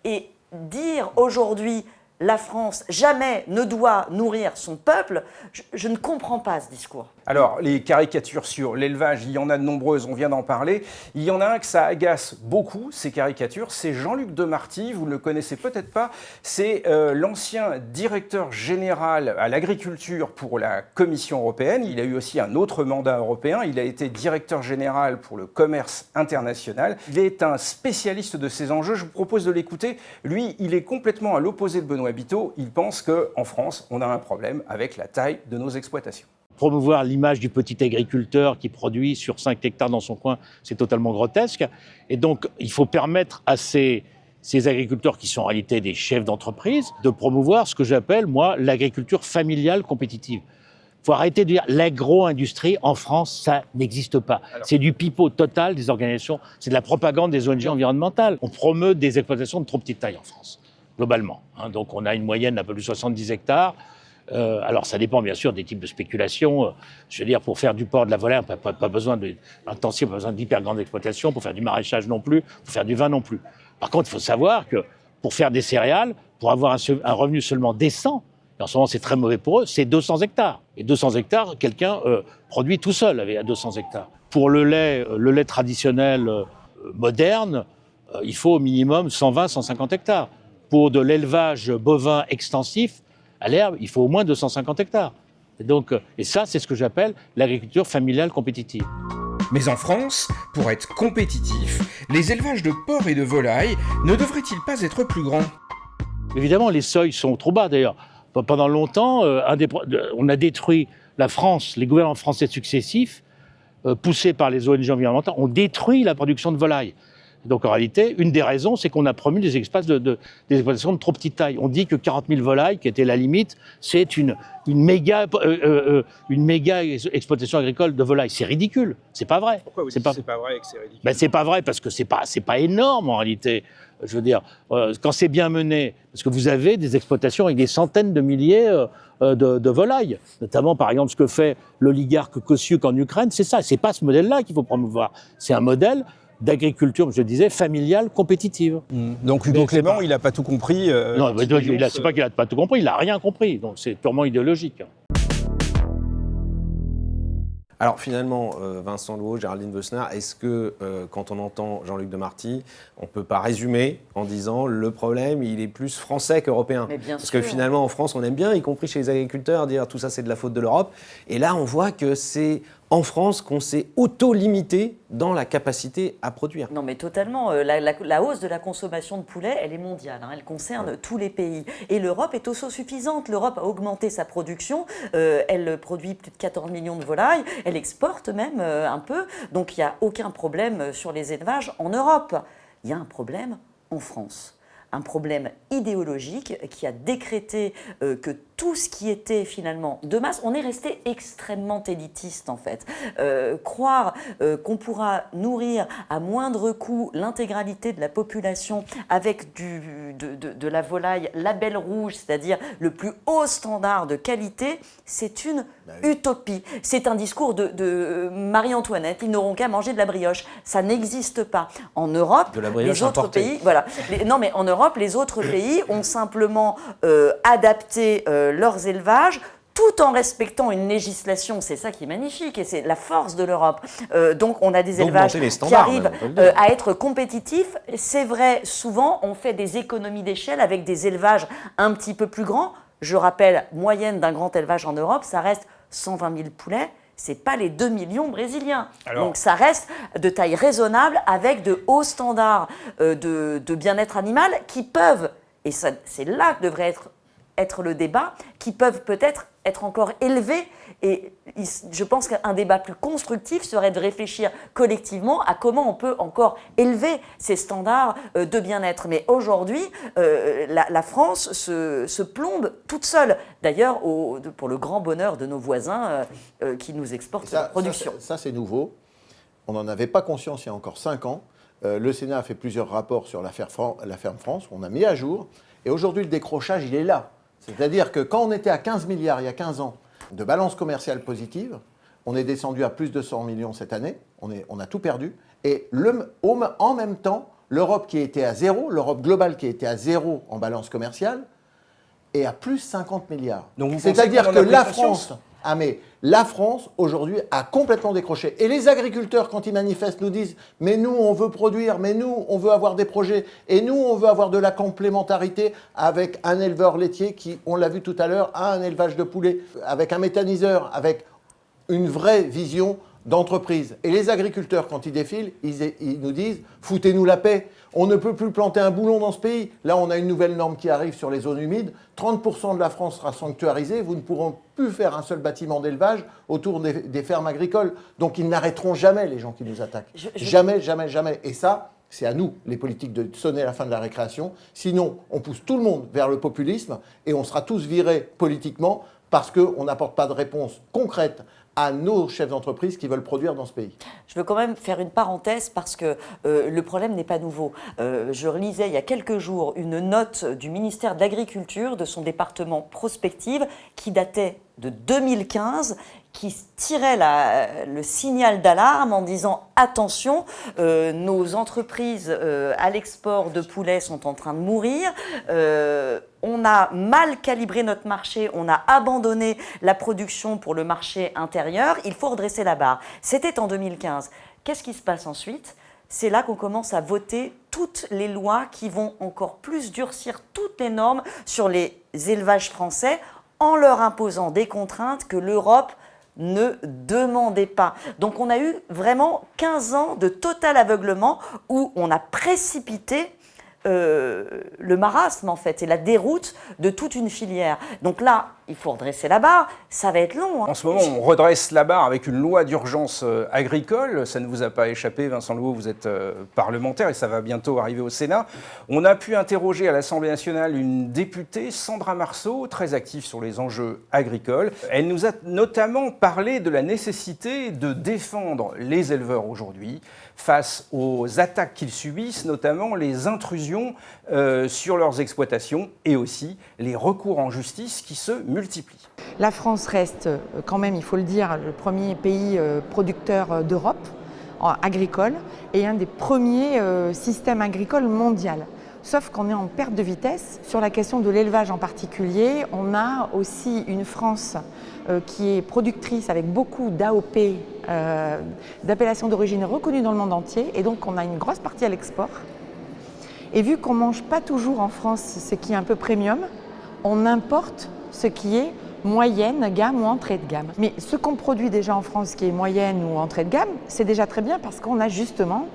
Et dire aujourd'hui... La France jamais ne doit nourrir son peuple, je ne comprends pas ce discours. Alors, les caricatures sur l'élevage, il y en a de nombreuses, on vient d'en parler. Il y en a un que ça agace beaucoup, ces caricatures, c'est Jean-Luc Demarty, vous ne le connaissez peut-être pas, c'est l'ancien directeur général à l'agriculture pour la Commission européenne. Il a eu aussi un autre mandat européen, il a été directeur général pour le commerce international. Il est un spécialiste de ces enjeux, je vous propose de l'écouter. Lui, il est complètement à l'opposé de Benoît Biteau, il pense qu'en France, on a un problème avec la taille de nos exploitations. Promouvoir l'image du petit agriculteur qui produit sur 5 hectares dans son coin, c'est totalement grotesque. Et donc, il faut permettre à ces agriculteurs qui sont en réalité des chefs d'entreprise de promouvoir ce que j'appelle, moi, l'agriculture familiale compétitive. Il faut arrêter de dire l'agro-industrie en France, ça n'existe pas. C'est du pipeau total des organisations, c'est de la propagande des ONG environnementales. On promeut des exploitations de trop petite taille en France, globalement. Donc, on a une moyenne d'un peu plus de 70 hectares. Alors, ça dépend bien sûr des types de spéculation. Je veux dire, pour faire du porc, de la volaille, pas besoin d'intensif, pas besoin d'hyper grande exploitation. Pour faire du maraîchage non plus, pour faire du vin non plus. Par contre, il faut savoir que pour faire des céréales, pour avoir un revenu seulement décent, et en ce moment c'est très mauvais pour eux, c'est 200 hectares. Et 200 hectares, quelqu'un produit tout seul à 200 hectares. Pour le lait traditionnel moderne, il faut au minimum 120-150 hectares. Pour de l'élevage bovin extensif, à l'herbe, il faut au moins 250 hectares. Et ça, c'est ce que j'appelle l'agriculture familiale compétitive. Mais en France, pour être compétitif, les élevages de porcs et de volailles ne devraient-ils pas être plus grands? Évidemment, les seuils sont trop bas d'ailleurs. Pendant longtemps, on a détruit la France, les gouvernements français successifs, poussés par les ONG environnementales, ont détruit la production de volailles. Donc en réalité, une des raisons, c'est qu'on a promu des exploitations de trop petite taille. On dit que 40 000 volailles, qui était la limite, c'est une méga exploitation agricole de volailles. C'est ridicule, c'est pas vrai. Pourquoi vous dites que c'est pas vrai et que c'est ridicule? Ben, c'est pas vrai parce que c'est pas énorme en réalité. Je veux dire, quand c'est bien mené, parce que vous avez des exploitations avec des centaines de milliers de volailles, notamment par exemple ce que fait l'oligarque Kosiuk en Ukraine, c'est ça. C'est pas ce modèle-là qu'il faut promouvoir. C'est un modèle d'agriculture, comme je disais, familiale, compétitive. Donc Hugo Clément, il n'a pas tout compris. Non, c'est pas qu'il n'a pas tout compris, il n'a rien compris. Donc c'est purement idéologique. Alors finalement, Vincent Louot, Géraldine Wössner, est-ce que quand on entend Jean-Luc Demarty, on ne peut pas résumer en disant le problème, il est plus français qu'européen? Parce que finalement, en France, on aime bien, y compris chez les agriculteurs, dire tout ça c'est de la faute de l'Europe. Et là, on voit que c'est en France qu'on s'est auto-limité dans la capacité à produire. Non mais totalement. La hausse de la consommation de poulet, elle est mondiale. Elle concerne tous les pays. Et l'Europe est autosuffisante. L'Europe a augmenté sa production. Elle produit plus de 14 millions de volailles. Elle exporte même un peu. Donc il n'y a aucun problème sur les élevages en Europe. Il y a un problème en France. Un problème idéologique qui a décrété que tout ce qui était finalement de masse, on est resté extrêmement élitiste en fait. Croire qu'on pourra nourrir à moindre coût l'intégralité de la population avec de la volaille label rouge, c'est-à-dire le plus haut standard de qualité, c'est une utopie. C'est un discours de Marie-Antoinette, ils n'auront qu'à manger de la brioche. Ça n'existe pas. En Europe, les autres pays, voilà. Non mais en Europe, les autres pays ont simplement adapté leurs élevages tout en respectant une législation. C'est ça qui est magnifique et c'est la force de l'Europe. Donc on a des élevages qui arrivent à être compétitifs. C'est vrai, souvent on fait des économies d'échelle avec des élevages un petit peu plus grands. Je rappelle, moyenne d'un grand élevage en Europe, ça reste 120 000 poulets. Ce n'est pas les 2 millions brésiliens. Donc ça reste de taille raisonnable avec de hauts standards de bien-être animal qui peuvent, et c'est là que devrait être le débat, qui peuvent peut-être être encore élevés. Et je pense qu'un débat plus constructif serait de réfléchir collectivement à comment on peut encore élever ces standards de bien-être. Mais aujourd'hui, la France se plombe toute seule. D'ailleurs, pour le grand bonheur de nos voisins qui nous exportent leur production. Ça, c'est nouveau. On n'en avait pas conscience il y a encore 5 ans. Le Sénat a fait plusieurs rapports sur la Ferme France. On a mis à jour. Et aujourd'hui, le décrochage, il est là. C'est-à-dire que quand on était à 15 milliards il y a 15 ans de balance commerciale positive, on est descendu à plus de 100 millions cette année, on a tout perdu. Et en même temps, l'Europe qui était à zéro, l'Europe globale qui était à zéro en balance commerciale, est à plus 50 milliards. C'est-à-dire que la France, aujourd'hui, a complètement décroché. Et les agriculteurs, quand ils manifestent, nous disent « Mais nous, on veut produire, mais nous, on veut avoir des projets, et nous, on veut avoir de la complémentarité avec un éleveur laitier qui, on l'a vu tout à l'heure, a un élevage de poulets, avec un méthaniseur, avec une vraie vision d'entreprise. » Et les agriculteurs, quand ils défilent, ils nous disent « Foutez-nous la paix, on ne peut plus planter un boulon dans ce pays. » Là, on a une nouvelle norme qui arrive sur les zones humides. 30% de la France sera sanctuarisée. Vous ne pourront plus faire un seul bâtiment d'élevage autour des fermes agricoles. Donc, ils n'arrêteront jamais, les gens qui nous attaquent. Jamais, jamais, jamais. Et ça, c'est à nous, les politiques, de sonner la fin de la récréation. Sinon, on pousse tout le monde vers le populisme et on sera tous virés politiquement parce qu'on n'apporte pas de réponse concrète à nos chefs d'entreprise qui veulent produire dans ce pays. Je veux quand même faire une parenthèse parce que le problème n'est pas nouveau. Je relisais il y a quelques jours une note du ministère de l'Agriculture, de son département prospective, qui datait de 2015, qui tirait le signal d'alarme en disant « Attention, nos entreprises à l'export de poulets sont en train de mourir. On a mal calibré notre marché, on a abandonné la production pour le marché intérieur. Il faut redresser la barre. » C'était en 2015. Qu'est-ce qui se passe ensuite ? C'est là qu'on commence à voter toutes les lois qui vont encore plus durcir toutes les normes sur les élevages français en leur imposant des contraintes que l'Europe ne demandait pas. Donc on a eu vraiment 15 ans de total aveuglement où on a précipité le marasme en fait et la déroute de toute une filière. Donc là, il faut redresser la barre, ça va être long. En ce moment, on redresse la barre avec une loi d'urgence agricole. Ça ne vous a pas échappé, Vincent Louot, vous êtes parlementaire et ça va bientôt arriver au Sénat. On a pu interroger à l'Assemblée nationale une députée, Sandra Marceau, très active sur les enjeux agricoles. Elle nous a notamment parlé de la nécessité de défendre les éleveurs aujourd'hui face aux attaques qu'ils subissent, notamment les intrusions sur leurs exploitations et aussi les recours en justice qui se multiplient. La France reste quand même, il faut le dire, le premier pays producteur d'Europe agricole et un des premiers systèmes agricoles mondiaux. Sauf qu'on est en perte de vitesse. Sur la question de l'élevage en particulier, on a aussi une France qui est productrice avec beaucoup d'AOP, d'appellations d'origine reconnues dans le monde entier. Et donc on a une grosse partie à l'export. Et vu qu'on ne mange pas toujours en France ce qui est un peu premium, on importe ce qui est moyenne gamme ou entrée de gamme. Mais ce qu'on produit déjà en France qui est moyenne ou entrée de gamme, c'est déjà très bien parce qu'on a justement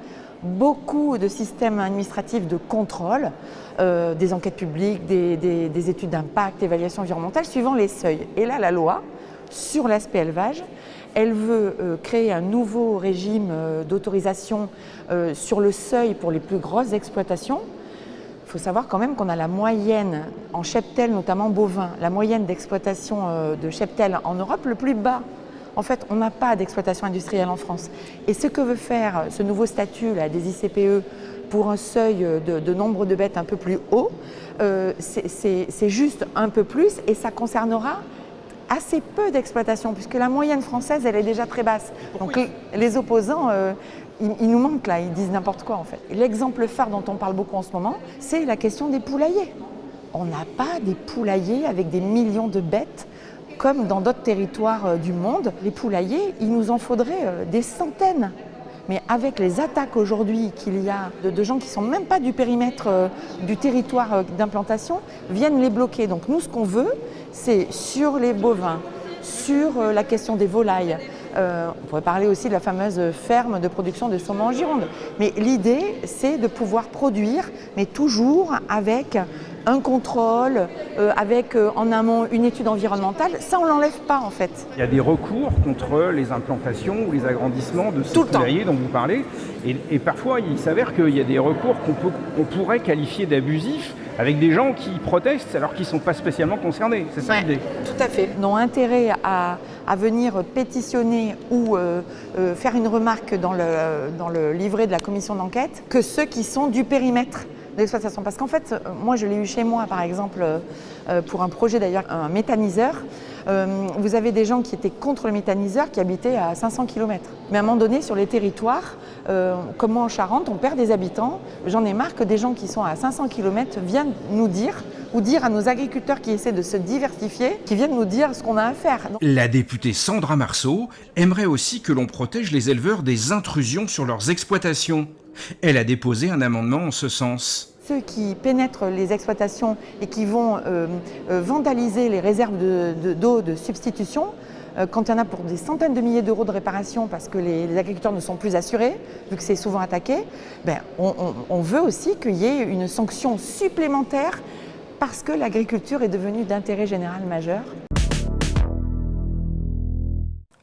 beaucoup de systèmes administratifs de contrôle, des enquêtes publiques, des études d'impact, d'évaluation environnementale, suivant les seuils. Et là, la loi, sur l'aspect élevage, elle veut créer un nouveau régime d'autorisation sur le seuil pour les plus grosses exploitations. Il faut savoir quand même qu'on a la moyenne en cheptel, notamment bovin, la moyenne d'exploitation de cheptel en Europe le plus bas. En fait, on n'a pas d'exploitation industrielle en France. Et ce que veut faire ce nouveau statut là, des ICPE pour un seuil de nombre de bêtes un peu plus haut, c'est juste un peu plus et ça concernera assez peu d'exploitation puisque la moyenne française, elle est déjà très basse. Donc les opposants, ils nous mentent là, ils disent n'importe quoi en fait. L'exemple phare dont on parle beaucoup en ce moment, c'est la question des poulaillers. On n'a pas des poulaillers avec des millions de bêtes comme dans d'autres territoires du monde. Les poulaillers, il nous en faudrait des centaines. Mais avec les attaques aujourd'hui qu'il y a de gens qui ne sont même pas du périmètre du territoire d'implantation, viennent les bloquer. Donc nous, ce qu'on veut, c'est sur les bovins, sur la question des volailles. On pourrait parler aussi de la fameuse ferme de production de saumon en Gironde. Mais l'idée, c'est de pouvoir produire, mais toujours avec un contrôle, avec en amont une étude environnementale. Ça, on ne l'enlève pas en fait. Il y a des recours contre les implantations ou les agrandissements de ces poulaillers dont vous parlez. Et parfois, il s'avère qu'il y a des recours qu'on pourrait qualifier d'abusifs avec des gens qui protestent alors qu'ils ne sont pas spécialement concernés. C'est ça l'idée. Tout à fait. Ils n'ont intérêt à venir pétitionner ou faire une remarque dans le livret de la commission d'enquête que ceux qui sont du périmètre d'exploitation. Parce qu'en fait, moi je l'ai eu chez moi par exemple, pour un projet d'ailleurs, un méthaniseur. Vous avez des gens qui étaient contre le méthaniseur qui habitaient à 500 km. Mais à un moment donné, sur les territoires, comme moi en Charente, on perd des habitants. J'en ai marre que des gens qui sont à 500 km viennent nous dire, ou dire à nos agriculteurs qui essaient de se diversifier, qui viennent nous dire ce qu'on a à faire. La députée Sandra Marceau aimerait aussi que l'on protège les éleveurs des intrusions sur leurs exploitations. Elle a déposé un amendement en ce sens. Ceux qui pénètrent les exploitations et qui vont vandaliser les réserves d'eau de substitution, quand il y en a pour des centaines de milliers d'euros de réparation parce que les agriculteurs ne sont plus assurés, vu que c'est souvent attaqué, on veut aussi qu'il y ait une sanction supplémentaire parce que l'agriculture est devenue d'intérêt général majeur.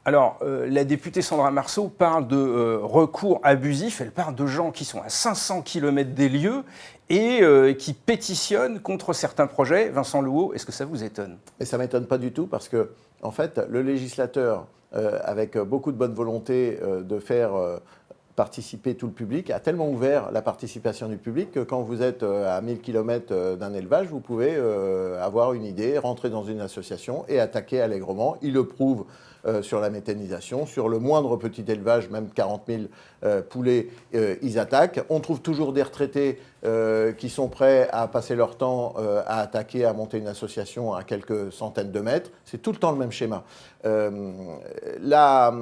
Alors, la députée Sandra Marceau parle de recours abusifs, elle parle de gens qui sont à 500 km des lieux et qui pétitionnent contre certains projets. Vincent Louot, est-ce que ça vous étonne ? Et ça ne m'étonne pas du tout parce que, en fait, le législateur, avec beaucoup de bonne volonté de faire participer tout le public, a tellement ouvert la participation du public que quand vous êtes à 1000 km d'un élevage, vous pouvez avoir une idée, rentrer dans une association et attaquer allègrement. Il le prouve sur la méthanisation, sur le moindre petit élevage, même 40 000 poulets, ils attaquent. On trouve toujours des retraités qui sont prêts à passer leur temps à attaquer, à monter une association à quelques centaines de mètres. C'est tout le temps le même schéma. La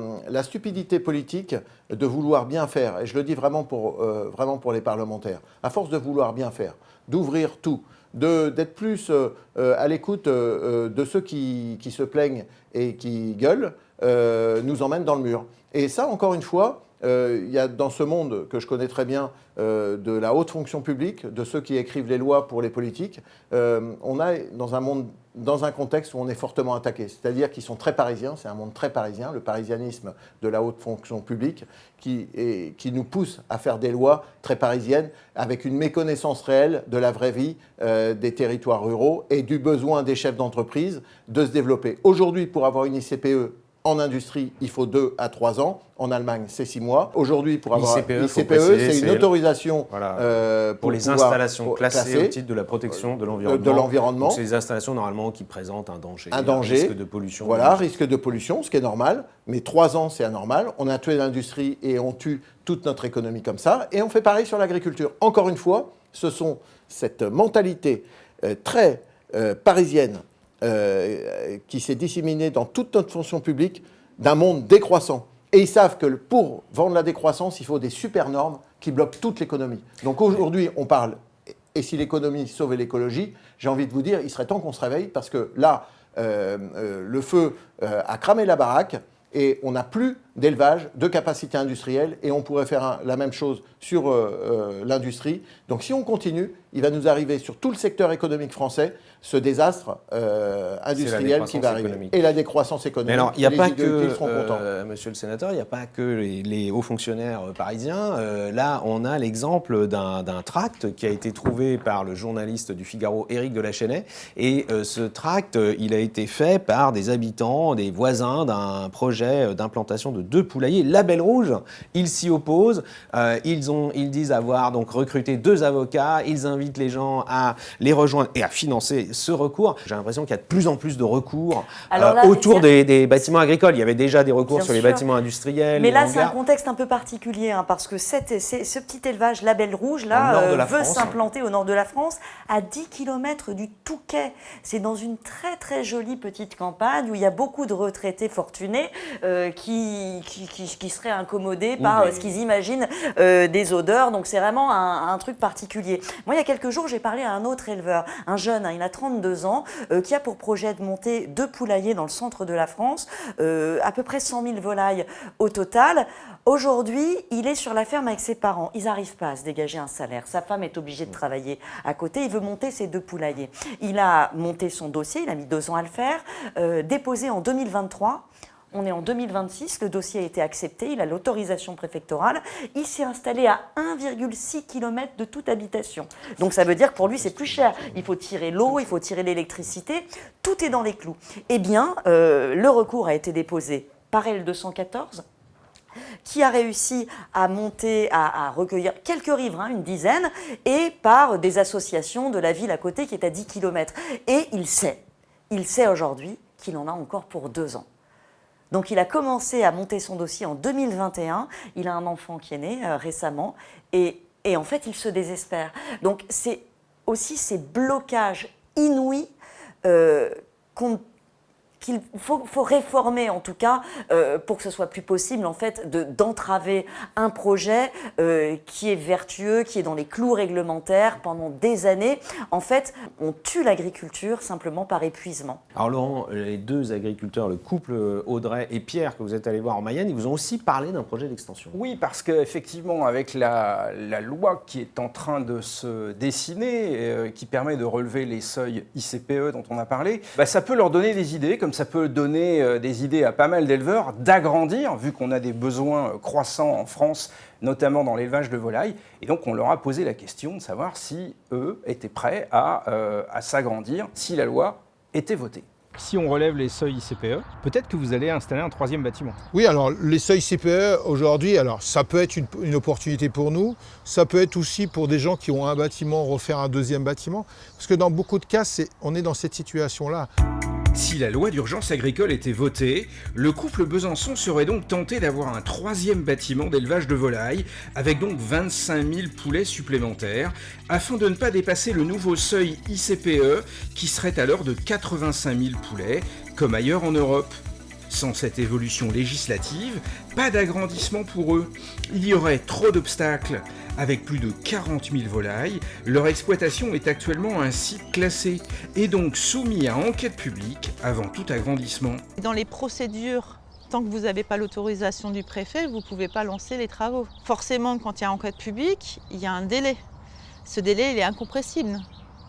stupidité politique de vouloir bien faire, et je le dis vraiment pour les parlementaires, à force de vouloir bien faire, d'ouvrir tout, d'être plus à l'écoute de ceux qui se plaignent et qui gueulent, nous emmène dans le mur. Et ça, encore une fois, il y a dans ce monde que je connais très bien de la haute fonction publique, de ceux qui écrivent les lois pour les politiques, on a dans un contexte où on est fortement attaqué. C'est-à-dire qu'ils sont très parisiens, c'est un monde très parisien, le parisianisme de la haute fonction publique, qui nous pousse à faire des lois très parisiennes avec une méconnaissance réelle de la vraie vie des territoires ruraux et du besoin des chefs d'entreprise de se développer. Aujourd'hui, pour avoir une ICPE en industrie, il faut 2 à 3 ans. En Allemagne, c'est 6 mois. Aujourd'hui, pour avoir ICPE, c'est une autorisation pour les installations classées au titre de la protection de l'environnement. C'est des installations normalement qui présentent un danger. Risque de pollution. Voilà, risque de pollution, ce qui est normal. Mais 3 ans, c'est anormal. On a tué l'industrie et on tue toute notre économie comme ça. Et on fait pareil sur l'agriculture. Encore une fois, ce sont cette mentalité très parisienne qui s'est disséminée dans toute notre fonction publique d'un monde décroissant. Et ils savent que pour vendre la décroissance, il faut des super normes qui bloquent toute l'économie. Donc aujourd'hui, on parle, et si l'économie sauvait l'écologie, j'ai envie de vous dire, il serait temps qu'on se réveille parce que là, le feu a cramé la baraque et on n'a plus d'élevage, de capacité industrielle, et on pourrait faire la même chose sur l'industrie. Donc si on continue, il va nous arriver sur tout le secteur économique français ce désastre industriel qui va arriver. Économique. Et la décroissance économique. Mais alors, il n'y a les pas inégalités que, seront contents. monsieur le sénateur, il n'y a pas que les hauts fonctionnaires parisiens. Là, on a l'exemple d'un tract qui a été trouvé par le journaliste du Figaro, Éric de la Chênaie. Et ce tract, il a été fait par des habitants, des voisins d'un projet d'implantation de 2 poulaillers Label Rouge. Ils s'y opposent. Ils disent avoir donc recruté 2 avocats. Ils invitent les gens à les rejoindre et à financer ce recours. J'ai l'impression qu'il y a de plus en plus de recours autour des bâtiments agricoles. Il y avait déjà des recours sur les bâtiments industriels. Mais là, c'est un contexte un peu particulier, parce que ce petit élevage Label Rouge là, veut s'implanter au nord de la France, à 10 km du Touquet. C'est dans une très très jolie petite campagne où il y a beaucoup de retraités fortunés qui seraient incommodés par ce qu'ils imaginent des odeurs. Donc c'est vraiment un truc particulier. Moi, il y a quelques jours, j'ai parlé à un autre éleveur, un jeune, il a 32 ans, qui a pour projet de monter 2 poulaillers dans le centre de la France, à peu près 100 000 volailles au total. Aujourd'hui, il est sur la ferme avec ses parents. Ils n'arrivent pas à se dégager un salaire. Sa femme est obligée de travailler à côté. Il veut monter ses 2 poulaillers. Il a monté son dossier, il a mis 2 ans à le faire, déposé en 2023. On est en 2026, le dossier a été accepté, il a l'autorisation préfectorale. Il s'est installé à 1,6 km de toute habitation. Donc ça veut dire que pour lui, c'est plus cher. Il faut tirer l'eau, il faut tirer l'électricité. Tout est dans les clous. Eh bien, le recours a été déposé par L214, qui a réussi à monter, à recueillir quelques riverains, une dizaine, et par des associations de la ville à côté qui est à 10 km. Et il sait aujourd'hui qu'il en a encore pour 2 ans. Donc il a commencé à monter son dossier en 2021, il a un enfant qui est né récemment, et en fait il se désespère. Donc c'est aussi ces blocages inouïs qu'il faut réformer en tout cas pour que ce soit plus possible en fait d'entraver un projet qui est vertueux, qui est dans les clous réglementaires pendant des années. En fait, on tue l'agriculture simplement par épuisement. Alors Laurent, les 2 agriculteurs, le couple Audrey et Pierre que vous êtes allés voir en Mayenne, ils vous ont aussi parlé d'un projet d'extension. Oui, parce qu'effectivement, avec la loi qui est en train de se dessiner, qui permet de relever les seuils ICPE dont on a parlé, ça peut leur donner des idées, comme ça peut donner des idées à pas mal d'éleveurs d'agrandir, vu qu'on a des besoins croissants en France, notamment dans l'élevage de volailles. Et donc on leur a posé la question de savoir si eux étaient prêts à s'agrandir, si la loi était votée. Si on relève les seuils ICPE, peut-être que vous allez installer un 3e bâtiment. Oui, alors les seuils CPE aujourd'hui, alors ça peut être une opportunité pour nous, ça peut être aussi pour des gens qui ont un bâtiment, refaire un 2e bâtiment, parce que dans beaucoup de cas, on est dans cette situation-là. Si la loi d'urgence agricole était votée, le couple Besançon serait donc tenté d'avoir un 3e bâtiment d'élevage de volailles, avec donc 25 000 poulets supplémentaires, afin de ne pas dépasser le nouveau seuil ICPE, qui serait alors de 85 000 poulets, comme ailleurs en Europe. Sans cette évolution législative, pas d'agrandissement pour eux. Il y aurait trop d'obstacles. Avec plus de 40 000 volailles, leur exploitation est actuellement un site classé et donc soumis à enquête publique avant tout agrandissement. Dans les procédures, tant que vous n'avez pas l'autorisation du préfet, vous ne pouvez pas lancer les travaux. Forcément, quand il y a enquête publique, il y a un délai. Ce délai, il est incompressible.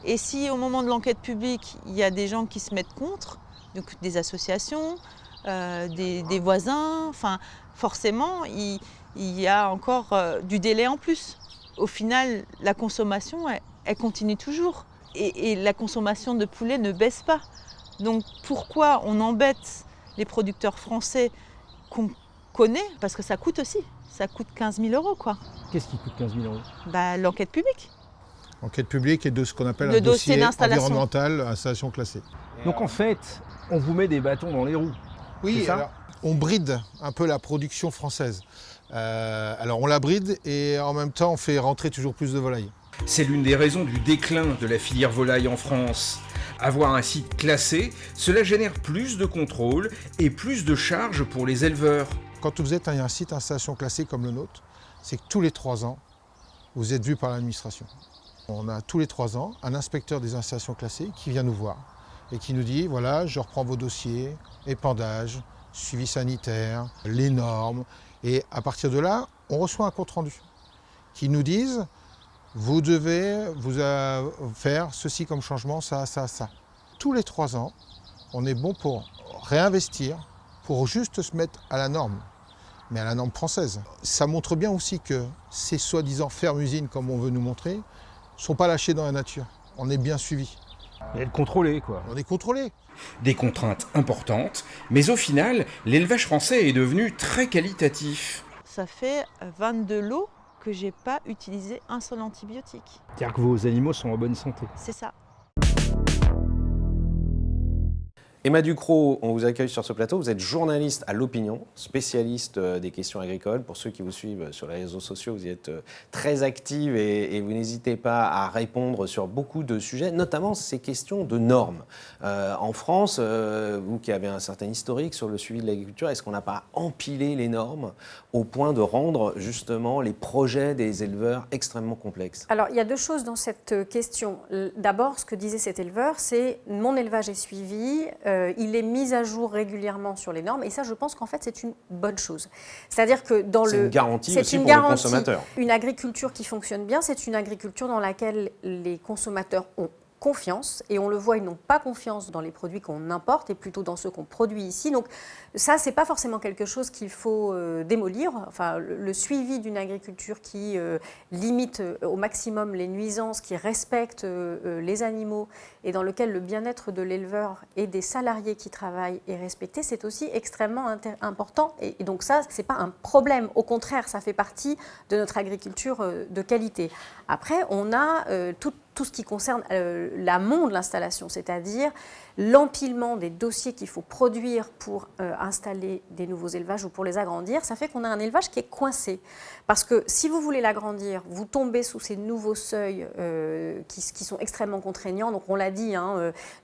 Et si au moment de l'enquête publique, il y a des gens qui se mettent contre, donc des associations, des voisins, enfin forcément il y a encore du délai en plus. Au final, la consommation, elle continue toujours et la consommation de poulet ne baisse pas. Donc pourquoi on embête les producteurs français qu'on connaît? Parce que ça coûte aussi, ça coûte 15 000 € quoi. Qu'est-ce qui coûte 15 000 €? L'enquête publique. Enquête publique et de ce qu'on appelle le un dossier d'installation environnemental, installation classée. Donc en fait, on vous met des bâtons dans les roues. Oui, alors, on bride un peu la production française. Alors on la bride et en même temps on fait rentrer toujours plus de volailles. C'est l'une des raisons du déclin de la filière volaille en France. Avoir un site classé, cela génère plus de contrôle et plus de charges pour les éleveurs. Quand vous êtes un site installation classée comme le nôtre, c'est que tous les 3 ans, vous êtes vu par l'administration. On a tous les 3 ans un inspecteur des installations classées qui vient nous voir et qui nous dit voilà, je reprends vos dossiers, épandage, suivi sanitaire, les normes. Et à partir de là, on reçoit un compte-rendu qui nous disent vous devez faire ceci comme changement, ça. Tous les 3 ans, on est bon pour réinvestir, pour juste se mettre à la norme, mais à la norme française. Ça montre bien aussi que ces soi-disant fermes-usines, comme on veut nous montrer, ne sont pas lâchés dans la nature. On est bien suivis. Et être contrôlé, quoi. On est contrôlé. Des contraintes importantes, mais au final, l'élevage français est devenu très qualitatif. Ça fait 22 lots que j'ai pas utilisé un seul antibiotique. C'est-à-dire que vos animaux sont en bonne santé. C'est ça. Emma Ducrot, on vous accueille sur ce plateau. Vous êtes journaliste à l'Opinion, spécialiste des questions agricoles. Pour ceux qui vous suivent sur les réseaux sociaux, vous y êtes très active et vous n'hésitez pas à répondre sur beaucoup de sujets, notamment ces questions de normes. En France, vous qui avez un certain historique sur le suivi de l'agriculture, est-ce qu'on n'a pas empilé les normes au point de rendre justement les projets des éleveurs extrêmement complexes? Alors, il y a 2 choses dans cette question. D'abord, ce que disait cet éleveur, c'est « mon élevage est suivi ». Il est mis à jour régulièrement sur les normes et ça, je pense qu'en fait, c'est une bonne chose. C'est-à-dire que dans c'est une garantie aussi pour le consommateur. Une agriculture qui fonctionne bien, c'est une agriculture dans laquelle les consommateurs ont confiance et on le voit, ils n'ont pas confiance dans les produits qu'on importe et plutôt dans ceux qu'on produit ici. Donc ça, c'est pas forcément quelque chose qu'il faut démolir. Enfin, le suivi d'une agriculture qui limite au maximum les nuisances, qui respecte les animaux et dans lequel le bien-être de l'éleveur et des salariés qui travaillent est respecté, c'est aussi extrêmement important. Et donc ça, c'est pas un problème. Au contraire, ça fait partie de notre agriculture de qualité. Après, on a tout ce qui concerne l'amont de l'installation, c'est-à-dire l'empilement des dossiers qu'il faut produire pour installer des nouveaux élevages ou pour les agrandir. Ça fait qu'on a un élevage qui est coincé. Parce que si vous voulez l'agrandir, vous tombez sous ces nouveaux seuils qui sont extrêmement contraignants. Donc on l'a dit,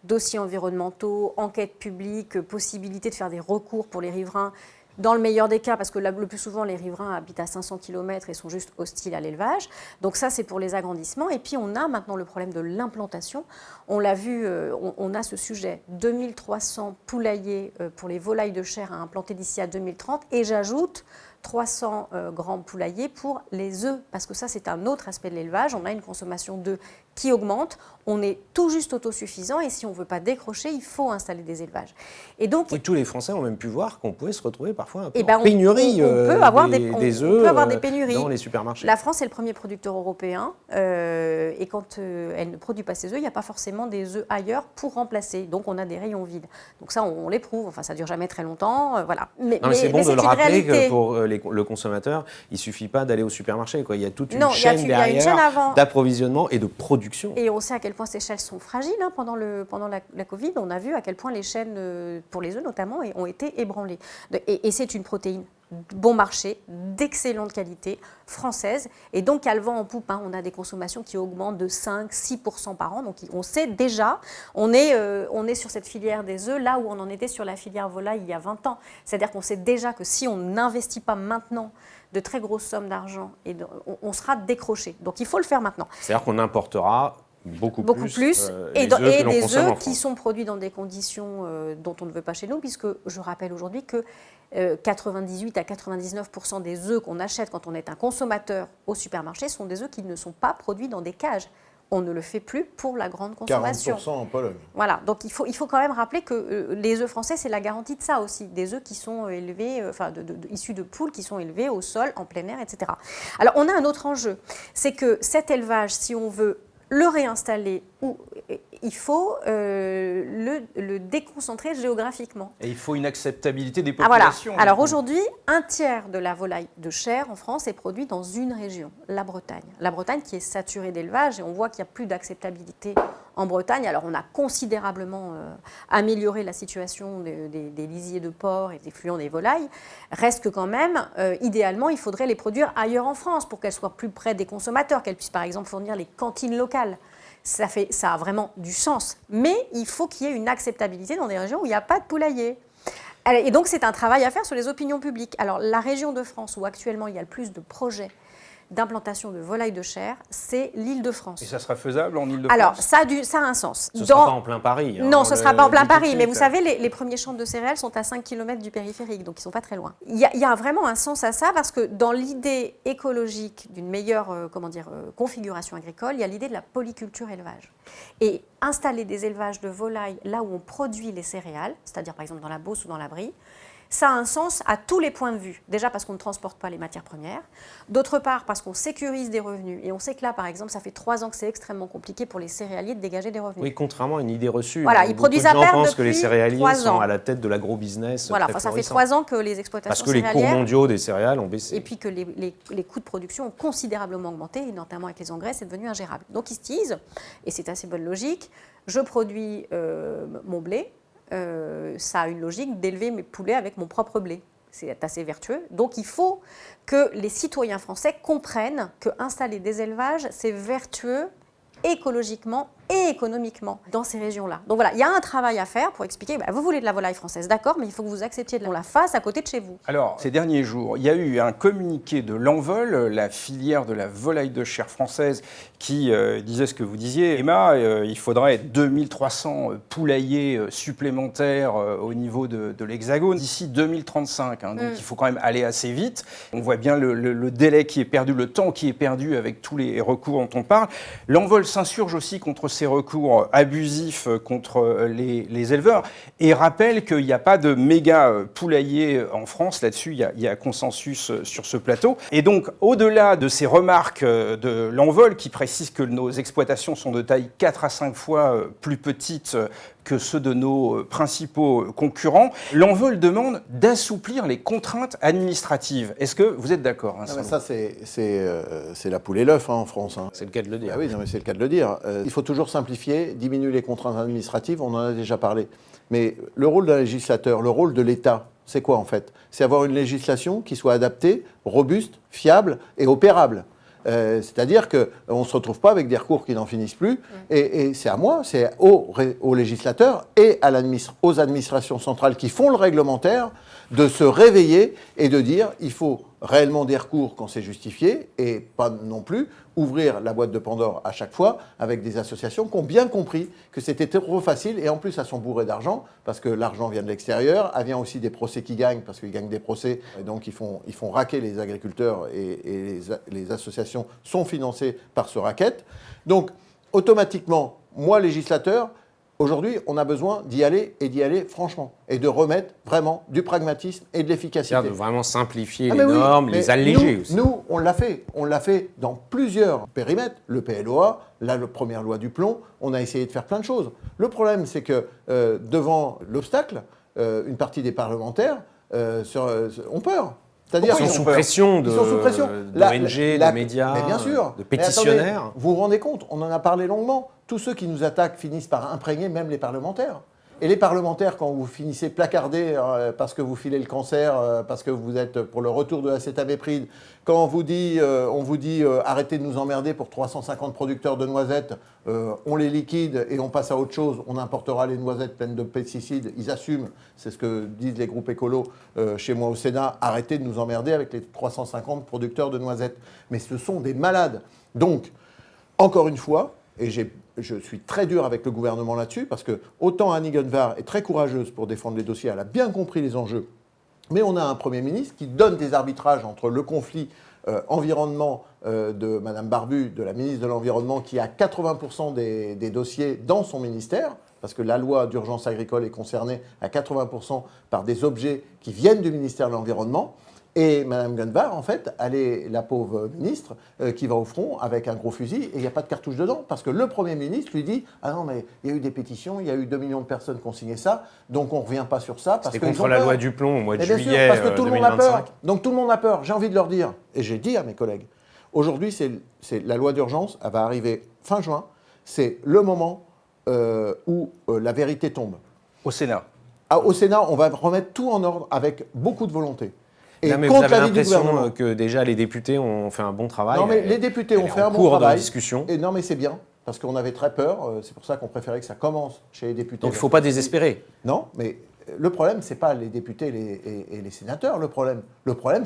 dossiers environnementaux, enquêtes publiques, possibilité de faire des recours pour les riverains. Dans le meilleur des cas, parce que le plus souvent, les riverains habitent à 500 km et sont juste hostiles à l'élevage. Donc ça, c'est pour les agrandissements. Et puis, on a maintenant le problème de l'implantation. On l'a vu, on a ce sujet, 2300 poulaillers pour les volailles de chair à implanter d'ici à 2030. Et j'ajoute 300 grands poulaillers pour les œufs, parce que ça, c'est un autre aspect de l'élevage. On a une consommation d'œufs qui augmente. On est tout juste autosuffisant et si on ne veut pas décrocher, il faut installer des élevages. Et donc, oui, tous les Français ont même pu voir qu'on pouvait se retrouver parfois un peu en pénurie on peut avoir des œufs on peut avoir des pénuries dans les supermarchés. La France est le premier producteur européen et quand elle ne produit pas ses œufs, il n'y a pas forcément des œufs ailleurs pour remplacer. Donc on a des rayons vides. Donc ça, on l'éprouve. Enfin, ça ne dure jamais très longtemps. Voilà. Mais c'est bon de le rappeler que pour le consommateur, il ne suffit pas d'aller au supermarché, quoi. Il y a toute une chaîne derrière d'approvisionnement et de production. Et on sait à quel point ces chaînes sont fragiles. Pendant la Covid, on a vu à quel point les chaînes, pour les œufs notamment, ont été ébranlées. Et c'est une protéine bon marché, d'excellente qualité, française. Et donc, à le vent en poupe, on a des consommations qui augmentent de 5-6% par an. Donc, on sait déjà, on est sur cette filière des œufs, là où on en était sur la filière volaille il y a 20 ans. C'est-à-dire qu'on sait déjà que si on n'investit pas maintenant de très grosses sommes d'argent, on sera décroché. Donc, il faut le faire maintenant. C'est-à-dire qu'on importera beaucoup plus et des œufs qui sont produits dans des conditions dont on ne veut pas chez nous, puisque je rappelle aujourd'hui que 98 à 99% des œufs qu'on achète quand on est un consommateur au supermarché sont des œufs qui ne sont pas produits dans des cages. On ne le fait plus pour la grande consommation. 40% en Pologne. Voilà, donc il faut quand même rappeler que les œufs français, c'est la garantie de ça aussi, des œufs qui sont élevés, issus de poules qui sont élevées au sol, en plein air, etc. Alors on a un autre enjeu, c'est que cet élevage, si on veut le réinstaller, il faut le déconcentrer géographiquement. Et il faut une acceptabilité des populations. Voilà. Alors aujourd'hui, un tiers de la volaille de chair en France est produit dans une région, la Bretagne. La Bretagne qui est saturée d'élevage et on voit qu'il n'y a plus d'acceptabilité en Bretagne. Alors on a considérablement amélioré la situation des lisiers de porc et des fluents des volailles. Reste que quand même, idéalement, il faudrait les produire ailleurs en France pour qu'elles soient plus près des consommateurs, qu'elles puissent par exemple fournir les cantines locales. Ça a vraiment du sens. Mais il faut qu'il y ait une acceptabilité dans des régions où il n'y a pas de poulailler. Et donc, c'est un travail à faire sur les opinions publiques. Alors, la région de France où actuellement il y a le plus de projets d'implantation de volailles de chair, c'est l'Île-de-France. Et ça sera faisable en Île-de-France? Alors, ça a un sens. Ce ne sera pas en plein Paris. Non, ce ne sera pas en plein Paris, mais vous savez, les premiers champs de céréales sont à 5 km du périphérique, donc ils ne sont pas très loin. Il y a vraiment un sens à ça, parce que dans l'idée écologique d'une meilleure configuration agricole, il y a l'idée de la polyculture élevage. Et installer des élevages de volailles là où on produit les céréales, c'est-à-dire par exemple dans la Beauce ou dans la Brie, ça a un sens à tous les points de vue. Déjà parce qu'on ne transporte pas les matières premières. D'autre part parce qu'on sécurise des revenus. Et on sait que là, par exemple, ça fait 3 ans que c'est extrêmement compliqué pour les céréaliers de dégager des revenus. Oui, contrairement à une idée reçue. Voilà, ils produisent à perte beaucoup de gens pensent que les depuis céréaliers 3 ans. sont à la tête de l'agro-business. Voilà, très ça fait florissant. 3 ans que les exploitations Parce que les céréalières... cours mondiaux des céréales ont baissé. Et puis que les coûts de production ont considérablement augmenté, et notamment avec les engrais, c'est devenu ingérable. Donc ils se disent, et c'est assez bonne logique, je produis mon blé, ça a une logique d'élever mes poulets avec mon propre blé. C'est assez vertueux. Donc il faut que les citoyens français comprennent qu'installer des élevages, c'est vertueux écologiquement et économiquement dans ces régions-là. Donc voilà, il y a un travail à faire pour expliquer, vous voulez de la volaille française, d'accord, mais il faut que vous acceptiez qu'on la fasse à côté de chez vous. Alors, ces derniers jours, il y a eu un communiqué de l'Envol, la filière de la volaille de chair française, qui disait ce que vous disiez. Emma, il faudrait 2300 poulaillers supplémentaires au niveau de l'Hexagone d'ici 2035. Donc il faut quand même aller assez vite. On voit bien le délai qui est perdu, le temps qui est perdu avec tous les recours dont on parle. L'Envol s'insurge aussi contre ces recours abusifs contre les éleveurs et rappelle qu'il n'y a pas de méga poulailler en France. Là-dessus, il y a consensus sur ce plateau. Et donc, au-delà de ces remarques de l'Envol qui précise que nos exploitations sont de taille 4 à 5 fois plus petites que ceux de nos principaux concurrents, l'Envol demande d'assouplir les contraintes administratives. Est-ce que vous êtes d'accord, hein, ça, c'est la poule et l'œuf en France. C'est le cas de le dire. Ah oui, non, mais c'est le cas de le dire. Il faut toujours simplifier, diminuer les contraintes administratives, on en a déjà parlé. Mais le rôle d'un législateur, le rôle de l'État, c'est quoi en fait? C'est avoir une législation qui soit adaptée, robuste, fiable et opérable. C'est-à-dire qu'on ne se retrouve pas avec des recours qui n'en finissent plus. Et c'est à moi, c'est aux législateurs et aux administrations centrales qui font le réglementaire de se réveiller et de dire il faut réellement des recours quand c'est justifié et pas non plus ouvrir la boîte de Pandore à chaque fois avec des associations qui ont bien compris que c'était trop facile et en plus elles sont bourrées d'argent parce que l'argent vient de l'extérieur, elle vient aussi des procès qui gagnent parce qu'ils gagnent des procès et donc ils font raquer les agriculteurs et les associations sont financées par ce racket. Donc automatiquement, moi législateur, aujourd'hui, on a besoin d'y aller franchement et de remettre vraiment du pragmatisme et de l'efficacité. C'est-à-dire de vraiment simplifier les normes, les alléger aussi. Nous, on l'a fait dans plusieurs périmètres. Le PLOA, la première loi du plomb, on a essayé de faire plein de choses. Le problème, c'est que devant l'obstacle, une partie des parlementaires ont peur. C'est-à-dire ils sont sous pression d'ONG, de médias, bien sûr, de pétitionnaires. Attendez, vous vous rendez compte, on en a parlé longuement. Tous ceux qui nous attaquent finissent par imprégner même les parlementaires. Et les parlementaires, quand vous finissez placardés parce que vous filez le cancer, parce que vous êtes pour le retour de l'acétamiprid, quand on vous dit arrêtez de nous emmerder pour 350 producteurs de noisettes, on les liquide et on passe à autre chose, on importera les noisettes pleines de pesticides, ils assument, c'est ce que disent les groupes écolos chez moi au Sénat, arrêtez de nous emmerder avec les 350 producteurs de noisettes. Mais ce sont des malades. Donc, encore une fois, et je suis très dur avec le gouvernement là-dessus, parce que autant Annie Genevard est très courageuse pour défendre les dossiers, elle a bien compris les enjeux, mais on a un Premier ministre qui donne des arbitrages entre le conflit environnement de Mme Barbu, de la ministre de l'Environnement, qui a 80% des dossiers dans son ministère, parce que la loi d'urgence agricole est concernée à 80% par des objets qui viennent du ministère de l'Environnement. Et Mme Genevard, en fait, elle est la pauvre ministre qui va au front avec un gros fusil et il n'y a pas de cartouche dedans. Parce que le Premier ministre lui dit « Ah non, mais il y a eu des pétitions, il y a eu 2 millions de personnes qui ont signé ça, donc on ne revient pas sur ça. » C'était contre la loi du plomb au mois de juillet parce que tout le monde a 2025. peur. Donc tout le monde a peur. J'ai envie de leur dire, et j'ai dit à mes collègues, aujourd'hui, c'est la loi d'urgence, elle va arriver fin juin, c'est le moment où la vérité tombe. Au Sénat. Au Sénat, on va remettre tout en ordre avec beaucoup de volonté. Et non, mais vous avez l'impression que déjà les députés ont fait un bon travail. Non, mais les députés ont fait un bon travail. Discussion. Et non, mais c'est bien, parce qu'on avait très peur. C'est pour ça qu'on préférait que ça commence chez les députés. Donc il ne faut pas désespérer. Non, mais le problème, ce n'est pas les députés et les sénateurs. Le problème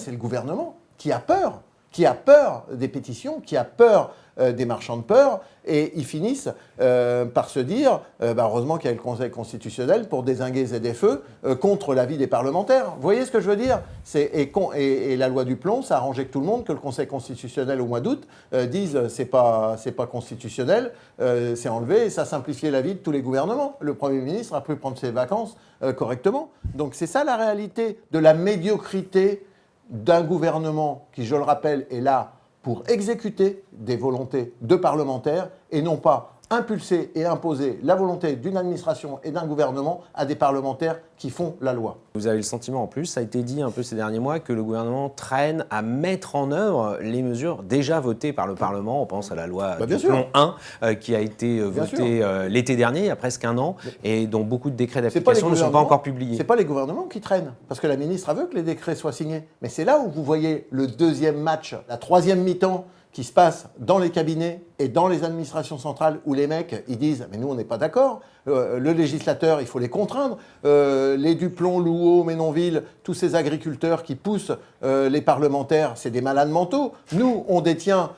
c'est le gouvernement qui a peur. qui a peur des pétitions, qui a peur des marchands de peur, et ils finissent par se dire heureusement qu'il y a le Conseil constitutionnel pour dézinguer ZFE contre l'avis des parlementaires. Vous voyez ce que je veux dire ? Et la loi du plomb, ça a arrangé que tout le monde, que le Conseil constitutionnel au mois d'août dise c'est pas constitutionnel, c'est enlevé, et ça a simplifié la vie de tous les gouvernements. Le Premier ministre a pu prendre ses vacances correctement. Donc c'est ça la réalité de la médiocrité d'un gouvernement qui, je le rappelle, est là pour exécuter des volontés de parlementaires et non pas impulser et imposer la volonté d'une administration et d'un gouvernement à des parlementaires qui font la loi. Vous avez le sentiment en plus, ça a été dit un peu ces derniers mois, que le gouvernement traîne à mettre en œuvre les mesures déjà votées par le Parlement. On pense à la loi du plomb 1 qui a été votée l'été dernier, il y a presque un an, et dont beaucoup de décrets d'application ne sont pas encore publiés. Ce n'est pas les gouvernements qui traînent, parce que la ministre a veut que les décrets soient signés. Mais c'est là où vous voyez le deuxième match, la troisième mi-temps, qui se passe dans les cabinets et dans les administrations centrales où les mecs, ils disent « mais nous, on n'est pas d'accord, le législateur, il faut les contraindre, les Duplon, Louot, Ménonville, tous ces agriculteurs qui poussent les parlementaires, c'est des malades mentaux. Nous, on détient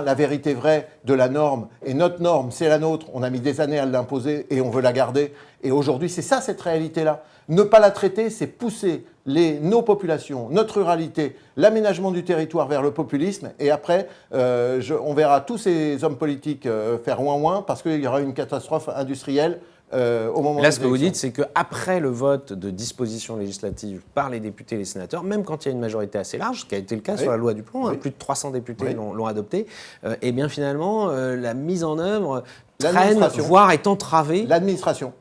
la vérité vraie de la norme, et notre norme, c'est la nôtre, on a mis des années à l'imposer et on veut la garder. Et aujourd'hui, c'est ça, cette réalité-là. Ne pas la traiter, c'est pousser nos populations, notre ruralité, l'aménagement du territoire vers le populisme. Et après, on verra tous ces hommes politiques faire ouin-ouin parce qu'il y aura une catastrophe industrielle au moment Là, ce que vous dites, c'est qu'après le vote de dispositions législatives par les députés et les sénateurs, même quand il y a une majorité assez large, ce qui a été le cas sur la loi du plomb, plus de 300 députés l'ont adopté, et bien finalement, la mise en œuvre traîne, voire est entravée. L'administration.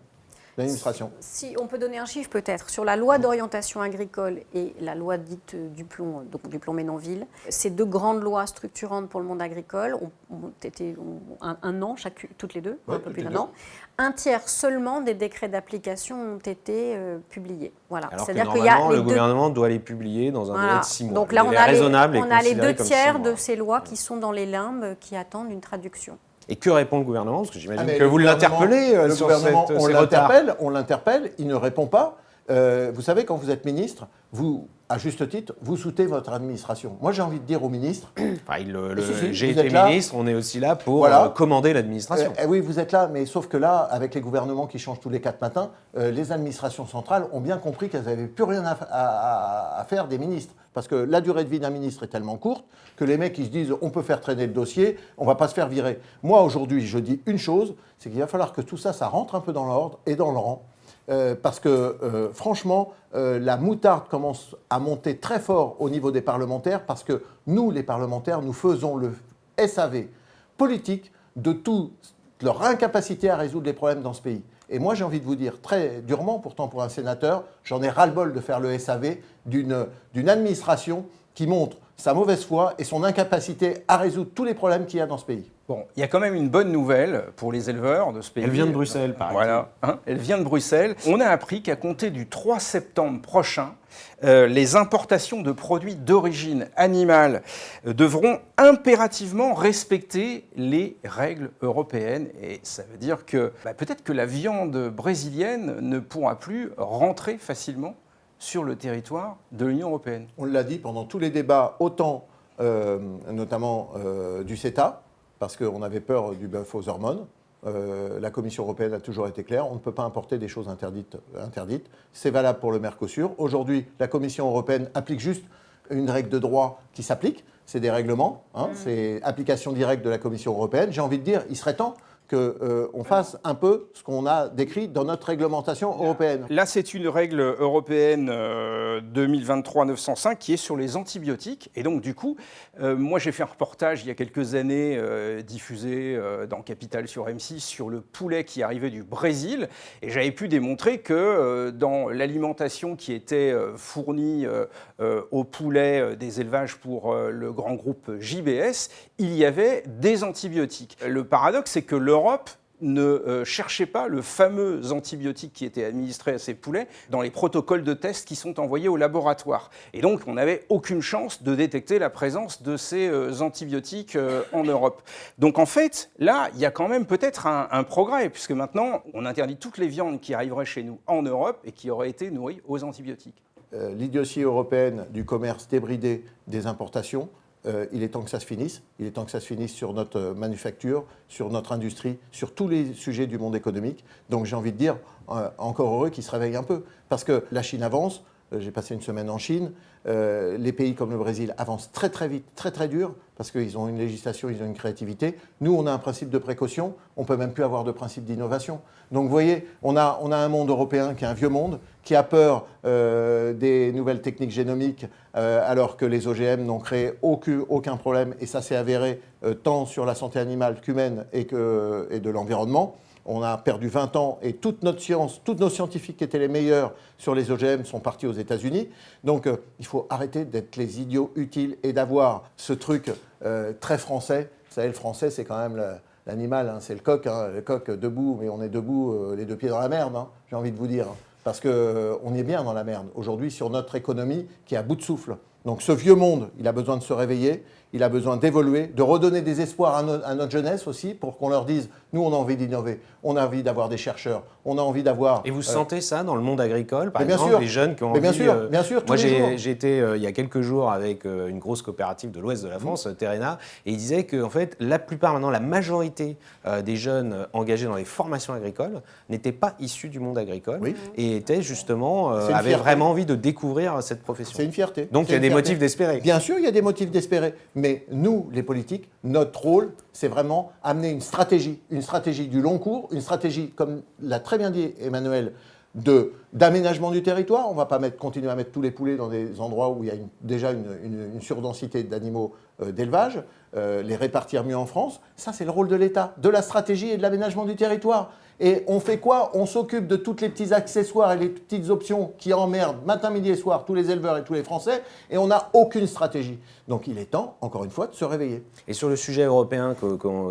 Si on peut donner un chiffre peut-être, sur la loi d'orientation agricole et la loi dite du plomb, donc du plomb Ménonville, ces deux grandes lois structurantes pour le monde agricole ont été un an, toutes les deux, un peu plus d'un an. Un tiers seulement des décrets d'application ont été publiés. Voilà. Alors c'est-à-dire que normalement, le gouvernement doit les publier dans un délai de 6 mois. Donc là, on a les 2 tiers de ces lois qui sont dans les limbes, qui attendent une traduction. Et que répond le gouvernement ? Parce que j'imagine que vous l'interpellez sur ces retards. On l'interpelle, il ne répond pas. Vous savez, quand vous êtes ministre, vous, à juste titre, vous soutenez votre administration. Moi, j'ai envie de dire au ministre... j'ai été ministre, on est aussi là pour commander l'administration. Oui, vous êtes là, mais sauf que là, avec les gouvernements qui changent tous les 4 matins, les administrations centrales ont bien compris qu'elles n'avaient plus rien à faire des ministres. Parce que la durée de vie d'un ministre est tellement courte que les mecs, ils se disent on peut faire traîner le dossier, on ne va pas se faire virer. Moi, aujourd'hui, je dis une chose, c'est qu'il va falloir que tout ça, ça rentre un peu dans l'ordre et dans le rang. Parce que, franchement, la moutarde commence à monter très fort au niveau des parlementaires parce que nous, les parlementaires, nous faisons le SAV politique de toute leur incapacité à résoudre les problèmes dans ce pays. Et moi, j'ai envie de vous dire très durement, pourtant pour un sénateur, j'en ai ras-le-bol de faire le SAV d'une administration qui montre sa mauvaise foi et son incapacité à résoudre tous les problèmes qu'il y a dans ce pays. Bon, il y a quand même une bonne nouvelle pour les éleveurs de ce pays. Elle vient de Bruxelles, par exemple. Voilà, elle vient de Bruxelles. On a appris qu'à compter du 3 septembre prochain, les importations de produits d'origine animale devront impérativement respecter les règles européennes. Et ça veut dire que peut-être que la viande brésilienne ne pourra plus rentrer facilement sur le territoire de l'Union européenne. On l'a dit pendant tous les débats, autant notamment du CETA, parce qu'on avait peur du bœuf aux hormones. La Commission européenne a toujours été claire, on ne peut pas importer des choses interdites. C'est valable pour le Mercosur. Aujourd'hui, la Commission européenne applique juste une règle de droit qui s'applique. C'est des règlements, c'est application directe de la Commission européenne. J'ai envie de dire, il serait temps qu'on fasse un peu ce qu'on a décrit dans notre réglementation européenne. Là, c'est une règle européenne 2023-905 qui est sur les antibiotiques. Et donc, du coup, moi, j'ai fait un reportage il y a quelques années diffusé dans Capital sur M6 sur le poulet qui arrivait du Brésil. Et j'avais pu démontrer que dans l'alimentation qui était fournie au poulet des élevages pour le grand groupe JBS, il y avait des antibiotiques. Le paradoxe, c'est que l'Europe ne cherchait pas le fameux antibiotique qui était administré à ces poulets dans les protocoles de tests qui sont envoyés au laboratoire. Et donc, on n'avait aucune chance de détecter la présence de ces antibiotiques en Europe. Donc, en fait, là, il y a quand même peut-être un progrès, puisque maintenant, on interdit toutes les viandes qui arriveraient chez nous en Europe et qui auraient été nourries aux antibiotiques. L'idiotie européenne du commerce débridé des importations il est temps que ça se finisse. Il est temps que ça se finisse sur notre manufacture, sur notre industrie, sur tous les sujets du monde économique. Donc j'ai envie de dire, encore heureux qu'ils se réveillent un peu. Parce que la Chine avance. J'ai passé une semaine en Chine. Les pays comme le Brésil avancent très très vite, très très dur, parce qu'ils ont une législation, ils ont une créativité. Nous, on a un principe de précaution. On ne peut même plus avoir de principe d'innovation. Donc vous voyez, on a un monde européen qui est un vieux monde, qui a peur des nouvelles techniques génomiques, alors que les OGM n'ont créé aucun problème. Et ça s'est avéré tant sur la santé animale qu'humaine et de l'environnement. On a perdu 20 ans et toute notre science, tous nos scientifiques qui étaient les meilleurs sur les OGM sont partis aux États-Unis. Donc il faut arrêter d'être les idiots utiles et d'avoir ce truc très français. Vous savez, le français, c'est quand même l'animal, hein, c'est le coq debout, mais on est debout les deux pieds dans la merde, hein, j'ai envie de vous dire. Parce qu'on est bien dans la merde aujourd'hui sur notre économie qui est à bout de souffle. Donc ce vieux monde, il a besoin de se réveiller, il a besoin d'évoluer, de redonner des espoirs à notre jeunesse aussi, pour qu'on leur dise, nous on a envie d'innover, on a envie d'avoir des chercheurs, on a envie d'avoir... Et vous sentez ça dans le monde agricole, par bien exemple, sûr. les jeunes qui ont Mais envie... bien sûr, moi j'ai été il y a quelques jours avec une grosse coopérative de l'ouest de la France, Terrena, et ils disaient que en fait, la plupart maintenant, la majorité des jeunes engagés dans les formations agricoles n'étaient pas issus du monde agricole, et étaient justement, avaient vraiment envie de découvrir cette profession. C'est une fierté. Donc il y a des motifs d'espérer. Bien sûr, il y a des motifs d'espérer, mais nous, les politiques, notre rôle, c'est vraiment amener une stratégie du long cours, une stratégie, comme l'a très bien dit Emmanuel, d'aménagement du territoire. On ne va pas continuer à mettre tous les poulets dans des endroits où il y a déjà une surdensité d'animaux d'élevage, les répartir mieux en France. Ça, c'est le rôle de l'État, de la stratégie et de l'aménagement du territoire. Et on fait quoi? On s'occupe de tous les petits accessoires et les petites options qui emmerdent matin, midi et soir tous les éleveurs et tous les Français, et on n'a aucune stratégie. Donc il est temps, encore une fois, de se réveiller. Et sur le sujet européen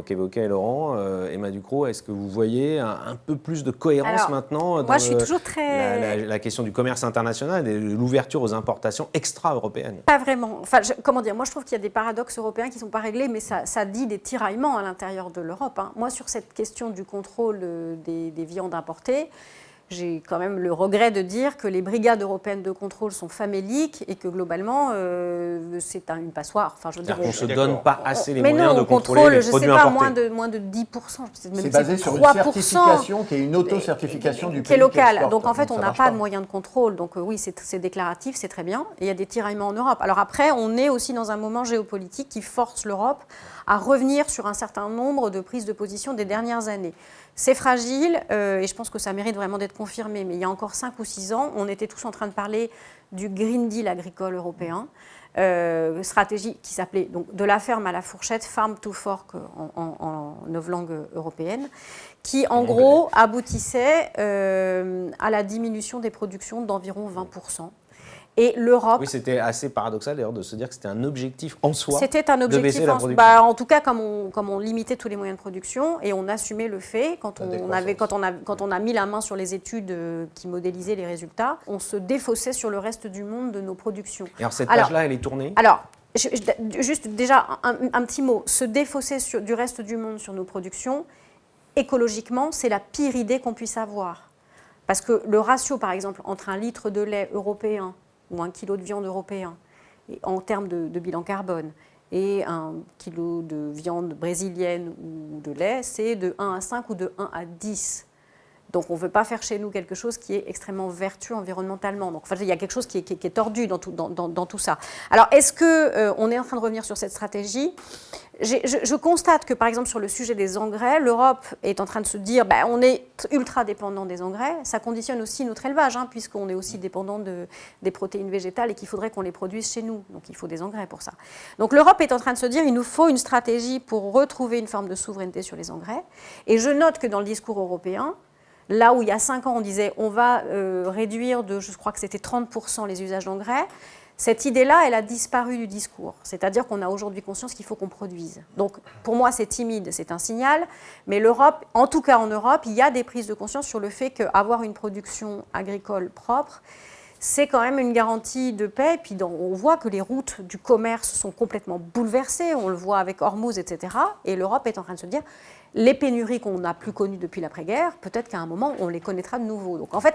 qu'évoquait Laurent, Emma Ducrot, est-ce que vous voyez un peu plus de cohérence maintenant dans moi, je suis toujours la question du commerce international et de l'ouverture aux importations extra-européennes? Pas vraiment. Enfin, comment dire, moi je trouve qu'il y a des paradoxes européens qui ne sont pas réglés, mais ça dit des tiraillements à l'intérieur de l'Europe. Hein. Moi, sur cette question du contrôle des viandes importées, j'ai quand même le regret de dire que les brigades européennes de contrôle sont faméliques et que globalement, c'est une passoire. Enfin, je veux dire, on ne se donne pas assez les mais moyens non, de contrôler les produits importés. Moins de 10%. C'est basé sur une certification qui est une auto-certification du pays qui est locale. Exporte. Donc en fait, on n'a pas de moyens de contrôle. Donc oui, c'est déclaratif, c'est très bien. Et il y a des tiraillements en Europe. Alors après, on est aussi dans un moment géopolitique qui force l'Europe à revenir sur un certain nombre de prises de position des dernières années. C'est fragile et je pense que ça mérite vraiment d'être confirmé. Mais il y a encore 5 ou 6 ans, on était tous en train de parler du Green Deal agricole européen, stratégie qui s'appelait donc de la ferme à la fourchette, Farm to Fork en 9 langues européennes, qui en gros aboutissait à la diminution des productions d'environ 20%. Et l'Europe... Oui, c'était assez paradoxal d'ailleurs de se dire que c'était un objectif en soi. C'était un objectif de baisser la production. En tout cas, comme on limitait tous les moyens de production et on assumait le fait, quand on a mis la main sur les études qui modélisaient les résultats, on se défaussait sur le reste du monde de nos productions. Et alors cette page-là, elle est tournée? Alors, juste déjà un petit mot. Se défausser du reste du monde sur nos productions, écologiquement, c'est la pire idée qu'on puisse avoir. Parce que le ratio, par exemple, entre un litre de lait européen ou un kilo de viande européen, en termes de bilan carbone, et un kilo de viande brésilienne ou de lait, c'est de 1 à 5 ou de 1 à 10. Donc on ne veut pas faire chez nous quelque chose qui est extrêmement vertueux environnementalement. Donc il y a quelque chose qui est tordu dans tout ça. Alors est-ce qu'on est en train de revenir sur cette stratégie ? Je constate que par exemple sur le sujet des engrais, l'Europe est en train de se dire on est ultra dépendant des engrais. Ça conditionne aussi notre élevage, puisqu'on est aussi dépendant des protéines végétales et qu'il faudrait qu'on les produise chez nous. Donc il faut des engrais pour ça. Donc l'Europe est en train de se dire il nous faut une stratégie pour retrouver une forme de souveraineté sur les engrais. Et je note que dans le discours européen, là où il y a 5 ans, on disait on va réduire de, je crois que c'était 30% les usages d'engrais, cette idée-là, elle a disparu du discours. C'est-à-dire qu'on a aujourd'hui conscience qu'il faut qu'on produise. Donc, pour moi, c'est timide, c'est un signal. Mais l'Europe, en tout cas en Europe, il y a des prises de conscience sur le fait qu'avoir une production agricole propre, c'est quand même une garantie de paix. Et puis, on voit que les routes du commerce sont complètement bouleversées. On le voit avec Hormuz, etc. Et l'Europe est en train de se dire Les pénuries qu'on n'a plus connues depuis l'après-guerre, peut-être qu'à un moment, on les connaîtra de nouveau. Donc en fait,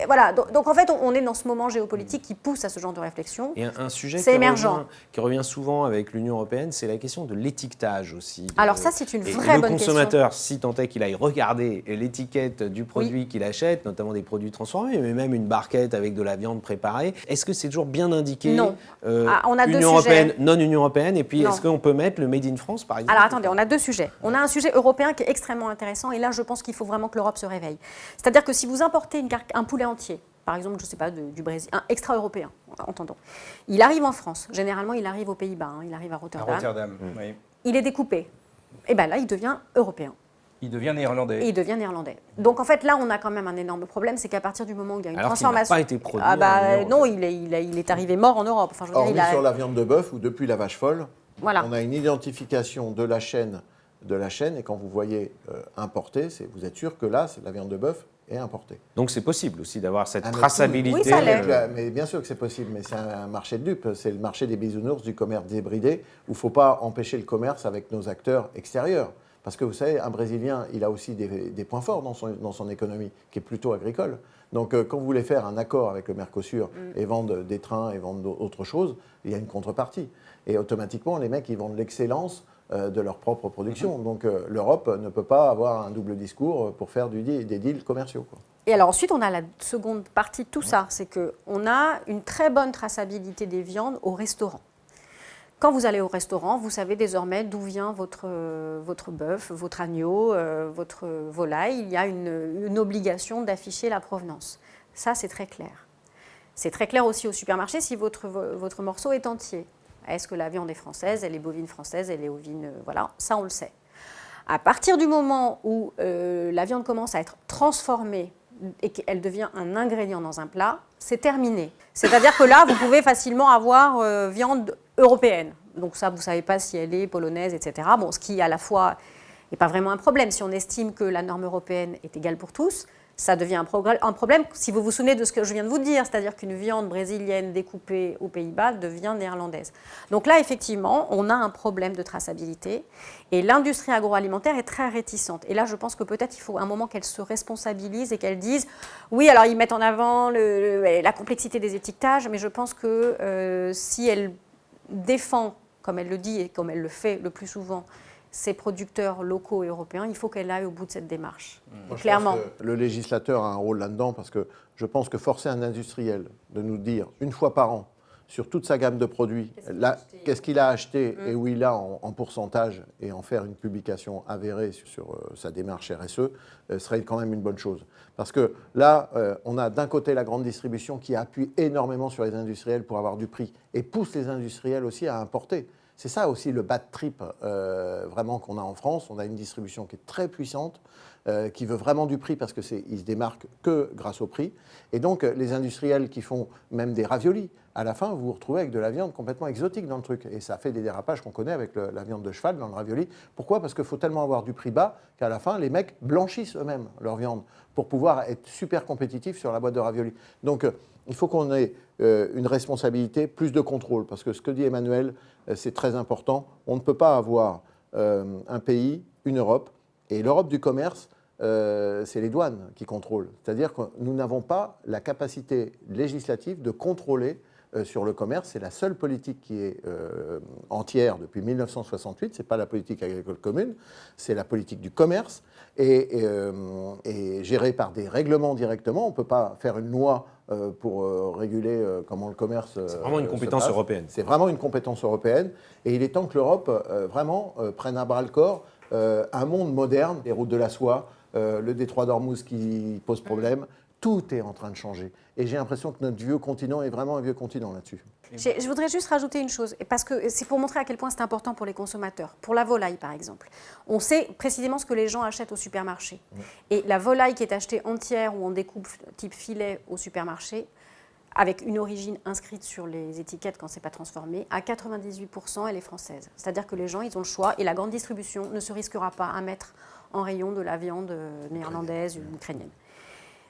voilà, donc en fait, on est dans ce moment géopolitique qui pousse à ce genre de réflexion. Et un sujet qui revient souvent avec l'Union européenne, c'est la question de l'étiquetage aussi. Alors ça, c'est une vraie bonne question. Le consommateur, si tant est qu'il aille regarder l'étiquette du produit qu'il achète, notamment des produits transformés, mais même une barquette avec de la viande préparée, est-ce que c'est toujours bien indiqué? Non. On a Union deux européenne, sujets. non Union européenne, et puis est-ce qu'on peut mettre le Made in France, par exemple? Alors attendez, on a deux sujets. On a un sujet européen qui est extrêmement intéressant, et là, je pense qu'il faut vraiment que l'Europe se réveille. C'est-à-dire que si vous importez un poulet entier, par exemple, je ne sais pas, du Brésil, un extra-européen, entendons, il arrive en France, généralement il arrive aux Pays-Bas, il arrive à Rotterdam. À Rotterdam, oui. Il est découpé. Et bien là, il devient européen. Il devient néerlandais. Et il devient néerlandais. Donc en fait, là, on a quand même un énorme problème, c'est qu'à partir du moment où il y a une transformation... Alors qu'il n'a pas été produit non, il est arrivé mort en Europe. Enfin, je veux dire, sur la viande de bœuf, ou depuis la vache folle, voilà. On a une identification de la chaîne, et quand vous voyez importer, vous êtes sûr que là, la viande de bœuf est importée. Donc c'est possible aussi d'avoir cette traçabilité. Oui, ça l'est. Mais bien sûr que c'est possible, mais c'est un marché de dupes. C'est le marché des bisounours, du commerce débridé, où il ne faut pas empêcher le commerce avec nos acteurs extérieurs. Parce que vous savez, un Brésilien, il a aussi des points forts dans son économie, qui est plutôt agricole. Donc quand vous voulez faire un accord avec le Mercosur et vendre des trains et vendre autre chose, il y a une contrepartie. Et automatiquement, les mecs, ils vendent l'excellence de leur propre production. Donc l'Europe ne peut pas avoir un double discours pour faire des deals commerciaux, quoi. Et alors ensuite, on a la seconde partie de tout ça, c'est qu'on a une très bonne traçabilité des viandes au restaurant. Quand vous allez au restaurant, vous savez désormais d'où vient votre bœuf, votre agneau, votre volaille. Il y a une obligation d'afficher la provenance. Ça, c'est très clair. C'est très clair aussi au supermarché si votre morceau est entier. Est-ce que la viande est française, elle est bovine française, elle est ovine, voilà, ça on le sait. À partir du moment où la viande commence à être transformée et qu'elle devient un ingrédient dans un plat, c'est terminé. C'est-à-dire que là, vous pouvez facilement avoir viande européenne. Donc ça, vous ne savez pas si elle est polonaise, etc. Bon, ce qui, à la fois, n'est pas vraiment un problème. Si on estime que la norme européenne est égale pour tous, ça devient un problème si vous vous souvenez de ce que je viens de vous dire, c'est-à-dire qu'une viande brésilienne découpée aux Pays-Bas devient néerlandaise. Donc là, effectivement, on a un problème de traçabilité et l'industrie agroalimentaire est très réticente. Et là, je pense que peut-être il faut un moment qu'elle se responsabilise et qu'elle dise « Oui, alors ils mettent en avant la complexité des étiquetages, mais je pense que si elle défend, comme elle le dit et comme elle le fait le plus souvent, ces producteurs locaux et européens, il faut qu'elle aille au bout de cette démarche. Clairement. Je pense que le législateur a un rôle là-dedans parce que je pense que forcer un industriel de nous dire une fois par an sur toute sa gamme de produits, qu'est-ce qu'il a acheté et où il a en pourcentage et en faire une publication avérée sur sa démarche RSE serait quand même une bonne chose. Parce que là, on a d'un côté la grande distribution qui appuie énormément sur les industriels pour avoir du prix et pousse les industriels aussi à importer. C'est ça aussi le bad trip vraiment qu'on a en France. On a une distribution qui est très puissante, qui veut vraiment du prix parce qu'ils se démarquent que grâce au prix. Et donc les industriels qui font même des raviolis, à la fin vous vous retrouvez avec de la viande complètement exotique dans le truc. Et ça fait des dérapages qu'on connaît avec la viande de cheval dans le ravioli. Pourquoi ? Parce qu'il faut tellement avoir du prix bas qu'à la fin les mecs blanchissent eux-mêmes leur viande pour pouvoir être super compétitifs sur la boîte de ravioli. Donc il faut qu'on ait une responsabilité, plus de contrôle. Parce que ce que dit Emmanuel, c'est très important. On ne peut pas avoir un pays, une Europe, et l'Europe du commerce, c'est les douanes qui contrôlent. C'est-à-dire que nous n'avons pas la capacité législative de contrôler sur le commerce. C'est la seule politique qui est entière depuis 1968. Ce n'est pas la politique agricole commune, c'est la politique du commerce et gérée par des règlements directement. On ne peut pas faire une loi pour réguler comment le commerce c'est vraiment une compétence européenne. C'est vraiment une compétence européenne. Et il est temps que l'Europe vraiment prenne à bras-le-corps un monde moderne, les routes de la soie, le détroit d'Ormuz qui pose problème. Tout est en train de changer. Et j'ai l'impression que notre vieux continent est vraiment un vieux continent là-dessus. Je voudrais juste rajouter une chose, parce que c'est pour montrer à quel point c'est important pour les consommateurs. Pour la volaille, par exemple. On sait précisément ce que les gens achètent au supermarché. Et la volaille qui est achetée entière ou en découpe type filet au supermarché, avec une origine inscrite sur les étiquettes quand ce n'est pas transformé, à 98%, elle est française. C'est-à-dire que les gens, ils ont le choix et la grande distribution ne se risquera pas à mettre en rayon de la viande néerlandaise ou ukrainienne.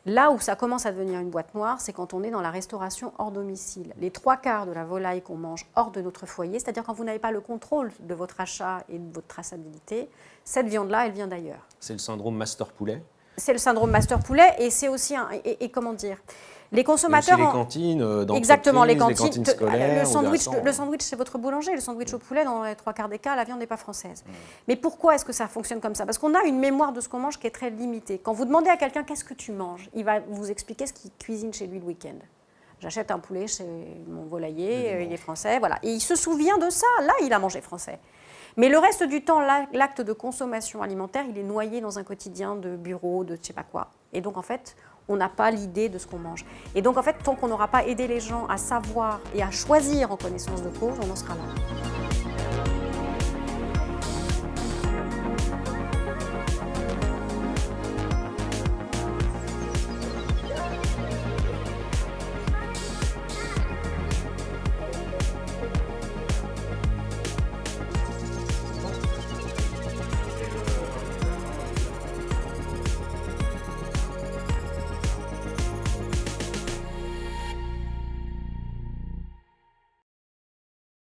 Là où ça commence à devenir une boîte noire, c'est quand on est dans la restauration hors domicile. Les 3/4 de la volaille qu'on mange hors de notre foyer, c'est-à-dire quand vous n'avez pas le contrôle de votre achat et de votre traçabilité, cette viande-là, elle vient d'ailleurs. C'est le syndrome master poulet. C'est le syndrome master poulet et c'est aussi et comment dire, les consommateurs. Et aussi les cantines d'entreprise, exactement, les cantines scolaires. Le sandwich, c'est votre boulanger. Le sandwich au poulet, dans les 3/4 des cas, la viande n'est pas française. Mais pourquoi est-ce que ça fonctionne comme ça? Parce qu'on a une mémoire de ce qu'on mange qui est très limitée. Quand vous demandez à quelqu'un qu'est-ce que tu manges, il va vous expliquer ce qu'il cuisine chez lui le week-end. J'achète un poulet chez mon volailler, il est français, voilà. Et il se souvient de ça. Là, il a mangé français. Mais le reste du temps, l'acte de consommation alimentaire, il est noyé dans un quotidien de bureau, de je sais pas quoi. Et donc, en fait, on n'a pas l'idée de ce qu'on mange. Et donc, en fait, tant qu'on n'aura pas aidé les gens à savoir et à choisir en connaissance de cause, on en sera là.